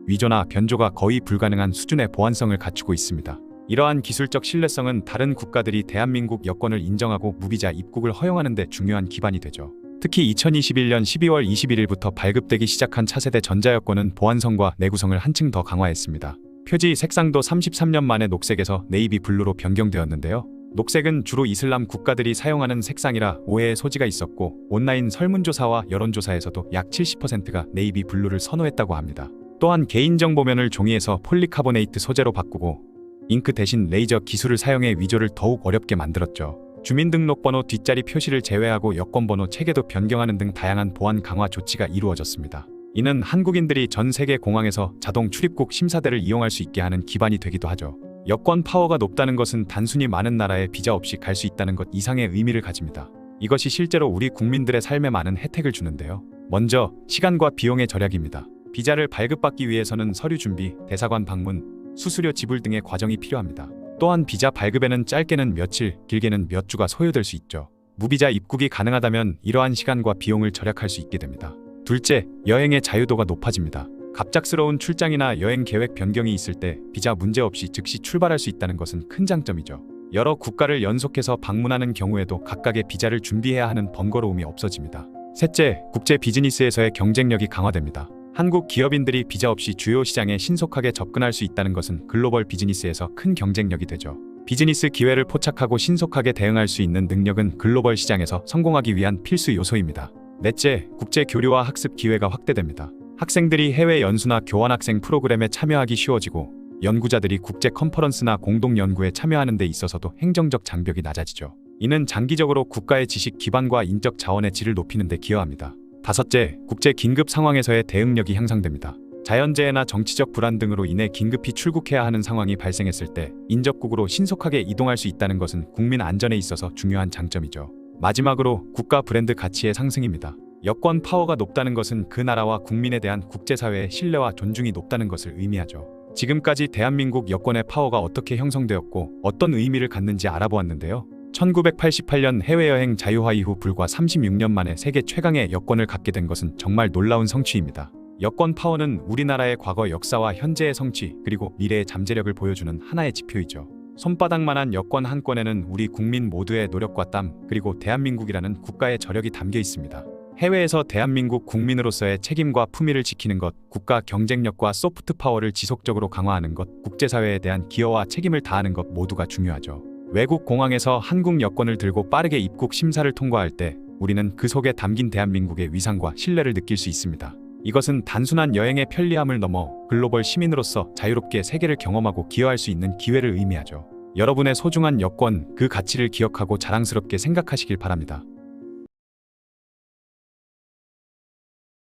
위조나 변조가 거의 불가능한 수준의 보안성을 갖추고 있습니다. 이러한 기술적 신뢰성은 다른 국가들이 대한민국 여권을 인정하고 무비자 입국을 허용하는 데 중요한 기반이 되죠. 특히 2021년 12월 21일부터 발급되기 시작한 차세대 전자여권은 보안성과 내구성을 한층 더 강화했습니다. 표지 색상도 33년 만에 녹색에서 네이비 블루로 변경되었는데요. 녹색은 주로 이슬람 국가들이 사용하는 색상이라 오해의 소지가 있었고 온라인 설문조사와 여론조사에서도 약 70%가 네이비 블루를 선호했다고 합니다. 또한 개인정보면을 종이에서 폴리카보네이트 소재로 바꾸고 잉크 대신 레이저 기술을 사용해 위조를 더욱 어렵게 만들었죠. 주민등록번호 뒷자리 표시를 제외하고 여권번호 체계도 변경하는 등 다양한 보안 강화 조치가 이루어졌습니다. 이는 한국인들이 전 세계 공항에서 자동 출입국 심사대를 이용할 수 있게 하는 기반이 되기도 하죠. 여권 파워가 높다는 것은 단순히 많은 나라에 비자 없이 갈 수 있다는 것 이상의 의미를 가집니다. 이것이 실제로 우리 국민들의 삶에 많은 혜택을 주는데요. 먼저 시간과 비용의 절약입니다. 비자를 발급받기 위해서는 서류 준비, 대사관 방문, 수수료 지불 등의 과정이 필요합니다. 또한 비자 발급에는 짧게는 며칠, 길게는 몇 주가 소요될 수 있죠. 무비자 입국이 가능하다면 이러한 시간과 비용을 절약할 수 있게 됩니다. 둘째, 여행의 자유도가 높아집니다. 갑작스러운 출장이나 여행 계획 변경이 있을 때 비자 문제 없이 즉시 출발할 수 있다는 것은 큰 장점이죠. 여러 국가를 연속해서 방문하는 경우에도 각각의 비자를 준비해야 하는 번거로움이 없어집니다. 셋째, 국제 비즈니스에서의 경쟁력이 강화됩니다. 한국 기업인들이 비자 없이 주요 시장에 신속하게 접근할 수 있다는 것은 글로벌 비즈니스에서 큰 경쟁력이 되죠. 비즈니스 기회를 포착하고 신속하게 대응할 수 있는 능력은 글로벌 시장에서 성공하기 위한 필수 요소입니다. 넷째, 국제 교류와 학습 기회가 확대됩니다. 학생들이 해외 연수나 교환학생 프로그램에 참여하기 쉬워지고 연구자들이 국제 컨퍼런스나 공동 연구에 참여하는 데 있어서도 행정적 장벽이 낮아지죠. 이는 장기적으로 국가의 지식 기반과 인적 자원의 질을 높이는 데 기여합니다. 다섯째, 국제 긴급 상황에서의 대응력이 향상됩니다. 자연재해나 정치적 불안 등으로 인해 긴급히 출국해야 하는 상황이 발생했을 때 인접국으로 신속하게 이동할 수 있다는 것은 국민 안전에 있어서 중요한 장점이죠. 마지막으로 국가 브랜드 가치의 상승입니다. 여권 파워가 높다는 것은 그 나라와 국민에 대한 국제사회의 신뢰와 존중이 높다는 것을 의미하죠. 지금까지 대한민국 여권의 파워가 어떻게 형성되었고 어떤 의미를 갖는지 알아보았는데요. 1988년 해외여행 자유화 이후 불과 36년 만에 세계 최강의 여권을 갖게 된 것은 정말 놀라운 성취입니다. 여권 파워는 우리나라의 과거 역사와 현재의 성취 그리고 미래의 잠재력을 보여주는 하나의 지표이죠. 손바닥만한 여권 한 건에는 우리 국민 모두의 노력과 땀 그리고 대한민국이라는 국가의 저력이 담겨 있습니다. 해외에서 대한민국 국민으로서의 책임과 품위를 지키는 것, 국가 경쟁력과 소프트 파워를 지속적으로 강화하는 것, 국제사회에 대한 기여와 책임을 다하는 것 모두가 중요하죠. 외국 공항에서 한국 여권을 들고 빠르게 입국 심사를 통과할 때 우리는 그 속에 담긴 대한민국의 위상과 신뢰를 느낄 수 있습니다. 이것은 단순한 여행의 편리함을 넘어 글로벌 시민으로서 자유롭게 세계를 경험하고 기여할 수 있는 기회를 의미하죠. 여러분의 소중한 여권, 그 가치를 기억하고 자랑스럽게 생각하시길 바랍니다.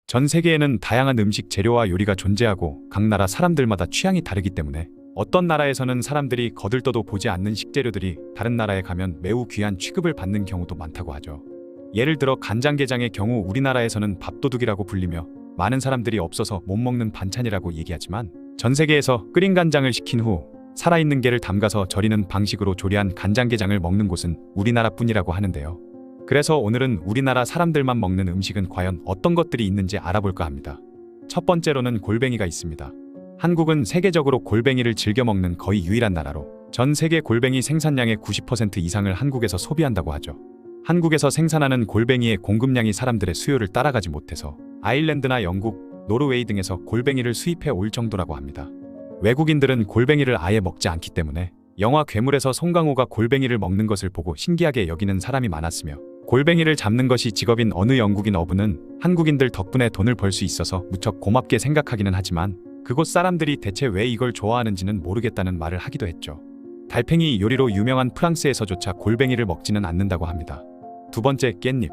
전 세계에는 다양한 음식 재료와 요리가 존재하고 각 나라 사람들마다 취향이 다르기 때문에 어떤 나라에서는 사람들이 거들떠도 보지 않는 식재료들이 다른 나라에 가면 매우 귀한 취급을 받는 경우도 많다고 하죠. 예를 들어 간장게장의 경우 우리나라에서는 밥도둑이라고 불리며 많은 사람들이 없어서 못 먹는 반찬이라고 얘기하지만 전 세계에서 끓인 간장을 식힌 후 살아있는 게를 담가서 절이는 방식으로 조리한 간장게장을 먹는 곳은 우리나라뿐이라고 하는데요. 그래서 오늘은 우리나라 사람들만 먹는 음식은 과연 어떤 것들이 있는지 알아볼까 합니다. 첫 번째로는 골뱅이가 있습니다. 한국은 세계적으로 골뱅이를 즐겨 먹는 거의 유일한 나라로 전 세계 골뱅이 생산량의 90% 이상을 한국에서 소비한다고 하죠. 한국에서 생산하는 골뱅이의 공급량이 사람들의 수요를 따라가지 못해서 아일랜드나 영국, 노르웨이 등에서 골뱅이를 수입해 올 정도라고 합니다. 외국인들은 골뱅이를 아예 먹지 않기 때문에 영화 괴물에서 송강호가 골뱅이를 먹는 것을 보고 신기하게 여기는 사람이 많았으며 골뱅이를 잡는 것이 직업인 어느 영국인 어부는 한국인들 덕분에 돈을 벌 수 있어서 무척 고맙게 생각하기는 하지만 그곳 사람들이 대체 왜 이걸 좋아하는지는 모르겠다는 말을 하기도 했죠. 달팽이 요리로 유명한 프랑스에서조차 골뱅이를 먹지는 않는다고 합니다. 두 번째, 깻잎.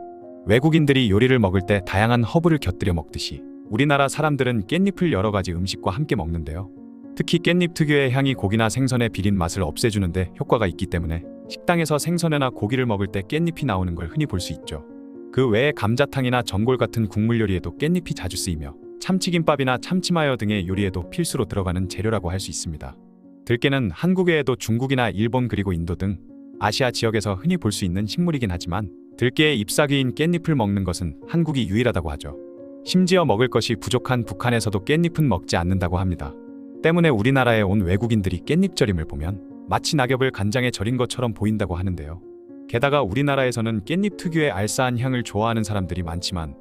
외국인들이 요리를 먹을 때 다양한 허브를 곁들여 먹듯이 우리나라 사람들은 깻잎을 여러 가지 음식과 함께 먹는데요. 특히 깻잎 특유의 향이 고기나 생선의 비린 맛을 없애주는데 효과가 있기 때문에 식당에서 생선회나 고기를 먹을 때 깻잎이 나오는 걸 흔히 볼 수 있죠. 그 외에 감자탕이나 전골 같은 국물 요리에도 깻잎이 자주 쓰이며 참치김밥이나 참치마요 등의 요리에도 필수로 들어가는 재료라고 할 수 있습니다. 들깨는 한국 외에도 중국이나 일본 그리고 인도 등 아시아 지역에서 흔히 볼 수 있는 식물이긴 하지만 들깨의 잎사귀인 깻잎을 먹는 것은 한국이 유일하다고 하죠. 심지어 먹을 것이 부족한 북한에서도 깻잎은 먹지 않는다고 합니다. 때문에 우리나라에 온 외국인들이 깻잎절임을 보면 마치 낙엽을 간장에 절인 것처럼 보인다고 하는데요. 게다가 우리나라에서는 깻잎 특유의 알싸한 향을 좋아하는 사람들이 많지만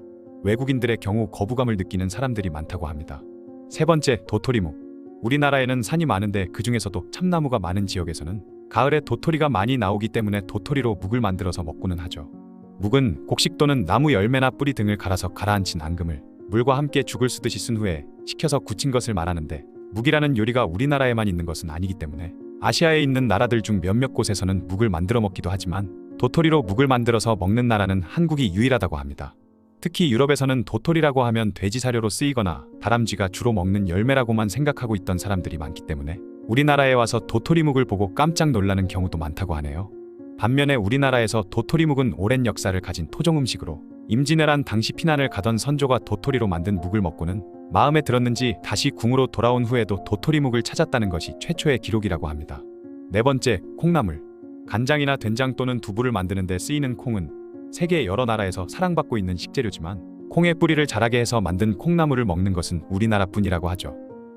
외국인들의 경우 거부감을 느끼는 사람들이 많다고 합니다. 세 번째, 도토리묵. 우리나라에는 산이 많은데 그 중에서도 참나무가 많은 지역에서는 가을에 도토리가 많이 나오기 때문에 도토리로 묵을 만들어서 먹고는 하죠. 묵은 곡식 또는 나무 열매나 뿌리 등을 갈아서 가라앉힌 앙금을 물과 함께 죽을 쓰듯이 쓴 후에 식혀서 굳힌 것을 말하는데 묵이라는 요리가 우리나라에만 있는 것은 아니기 때문에 아시아에 있는 나라들 중 몇몇 곳에서는 묵을 만들어 먹기도 하지만 도토리로 묵을 만들어서 먹는 나라는 한국이 유일하다고 합니다. 특히 유럽에서는 도토리라고 하면 돼지 사료로 쓰이거나 다람쥐가 주로 먹는 열매라고만 생각하고 있던 사람들이 많기 때문에 우리나라에 와서 도토리묵을 보고 깜짝 놀라는 경우도 많다고 하네요. 반면에 우리나라에서 도토리묵은 오랜 역사를 가진 토종 음식으로 임진왜란 당시 피난을 가던 선조가 도토리로 만든 묵을 먹고는 마음에 들었는지 다시 궁으로 돌아온 후에도 도토리묵을 찾았다는 것이 최초의 기록이라고 합니다. 네 번째, 콩나물. 간장이나 된장 또는 두부를 만드는 데 쓰이는 콩은 세계 여러 나라에서 사랑받고 있는 식재료지만 콩의 뿌리를 자라게 해서 만든 콩나물을 먹는 것은 우리나라뿐이라고 하죠.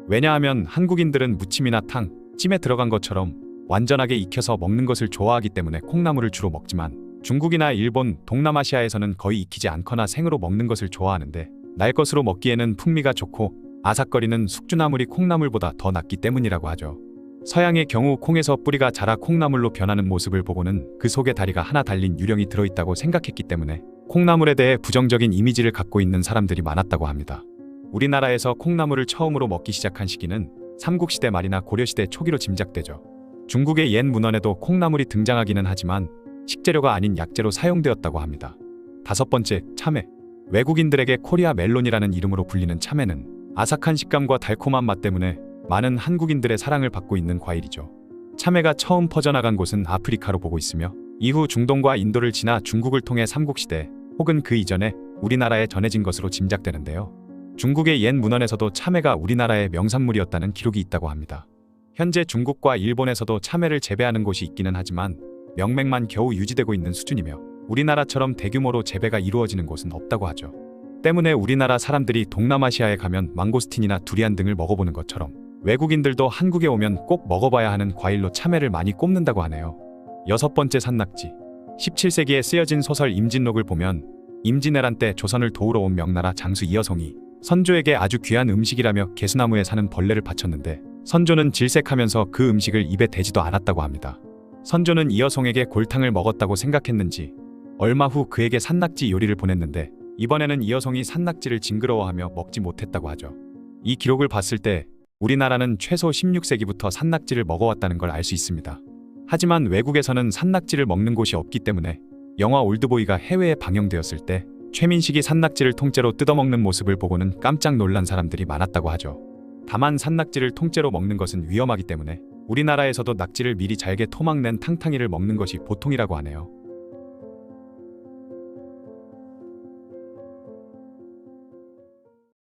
왜냐하면 한국인들은 무침이나 탕, 찜에 들어간 것처럼 완전하게 익혀서 먹는 것을 좋아하기 때문에 콩나물을 주로 먹지만 중국이나 일본, 동남아시아에서는 거의 익히지 않거나 생으로 먹는 것을 좋아하는데 날 것으로 먹기에는 풍미가 좋고 아삭거리는 숙주나물이 콩나물보다 더 낫기 때문이라고 하죠. 서양의 경우 콩에서 뿌리가 자라 콩나물로 변하는 모습을 보고는 그 속에 다리가 하나 달린 유령이 들어있다고 생각했기 때문에 콩나물에 대해 부정적인 이미지를 갖고 있는 사람들이 많았다고 합니다. 우리나라에서 콩나물을 처음으로 먹기 시작한 시기는 삼국시대 말이나 고려시대 초기로 짐작되죠. 중국의 옛 문헌에도 콩나물이 등장하기는 하지만 식재료가 아닌 약재로 사용되었다고 합니다. 다섯 번째, 참외. 외국인들에게 코리아 멜론이라는 이름으로 불리는 참외는 아삭한 식감과 달콤한 맛 때문에 많은 한국인들의 사랑을 받고 있는 과일이죠. 참외가 처음 퍼져나간 곳은 아프리카로 보고 있으며 이후 중동과 인도를 지나 중국을 통해 삼국시대 혹은 그 이전에 우리나라에 전해진 것으로 짐작되는데요. 중국의 옛 문헌에서도 참외가 우리나라의 명산물이었다는 기록이 있다고 합니다. 현재 중국과 일본에서도 참외를 재배하는 곳이 있기는 하지만 명맥만 겨우 유지되고 있는 수준이며 우리나라처럼 대규모로 재배가 이루어지는 곳은 없다고 하죠. 때문에 우리나라 사람들이 동남아시아에 가면 망고스틴이나 두리안 등을 먹어보는 것처럼 외국인들도 한국에 오면 꼭 먹어봐야 하는 과일로 참외를 많이 꼽는다고 하네요. 여섯 번째, 산낙지. 17세기에 쓰여진 소설 임진록을 보면 임진왜란 때 조선을 도우러 온 명나라 장수 이여송이 선조에게 아주 귀한 음식이라며 개수나무에 사는 벌레를 바쳤는데 선조는 질색하면서 그 음식을 입에 대지도 않았다고 합니다. 선조는 이여송에게 골탕을 먹었다고 생각했는지 얼마 후 그에게 산낙지 요리를 보냈는데 이번에는 이여송이 산낙지를 징그러워하며 먹지 못했다고 하죠. 이 기록을 봤을 때 우리나라는 최소 16세기부터 산낙지를 먹어왔다는 걸 알 수 있습니다. 하지만 외국에서는 산낙지를 먹는 곳이 없기 때문에 영화 올드보이가 해외에 방영되었을 때 최민식이 산낙지를 통째로 뜯어먹는 모습을 보고는 깜짝 놀란 사람들이 많았다고 하죠. 다만 산낙지를 통째로 먹는 것은 위험하기 때문에 우리나라에서도 낙지를 미리 잘게 토막낸 탕탕이를 먹는 것이 보통이라고 하네요.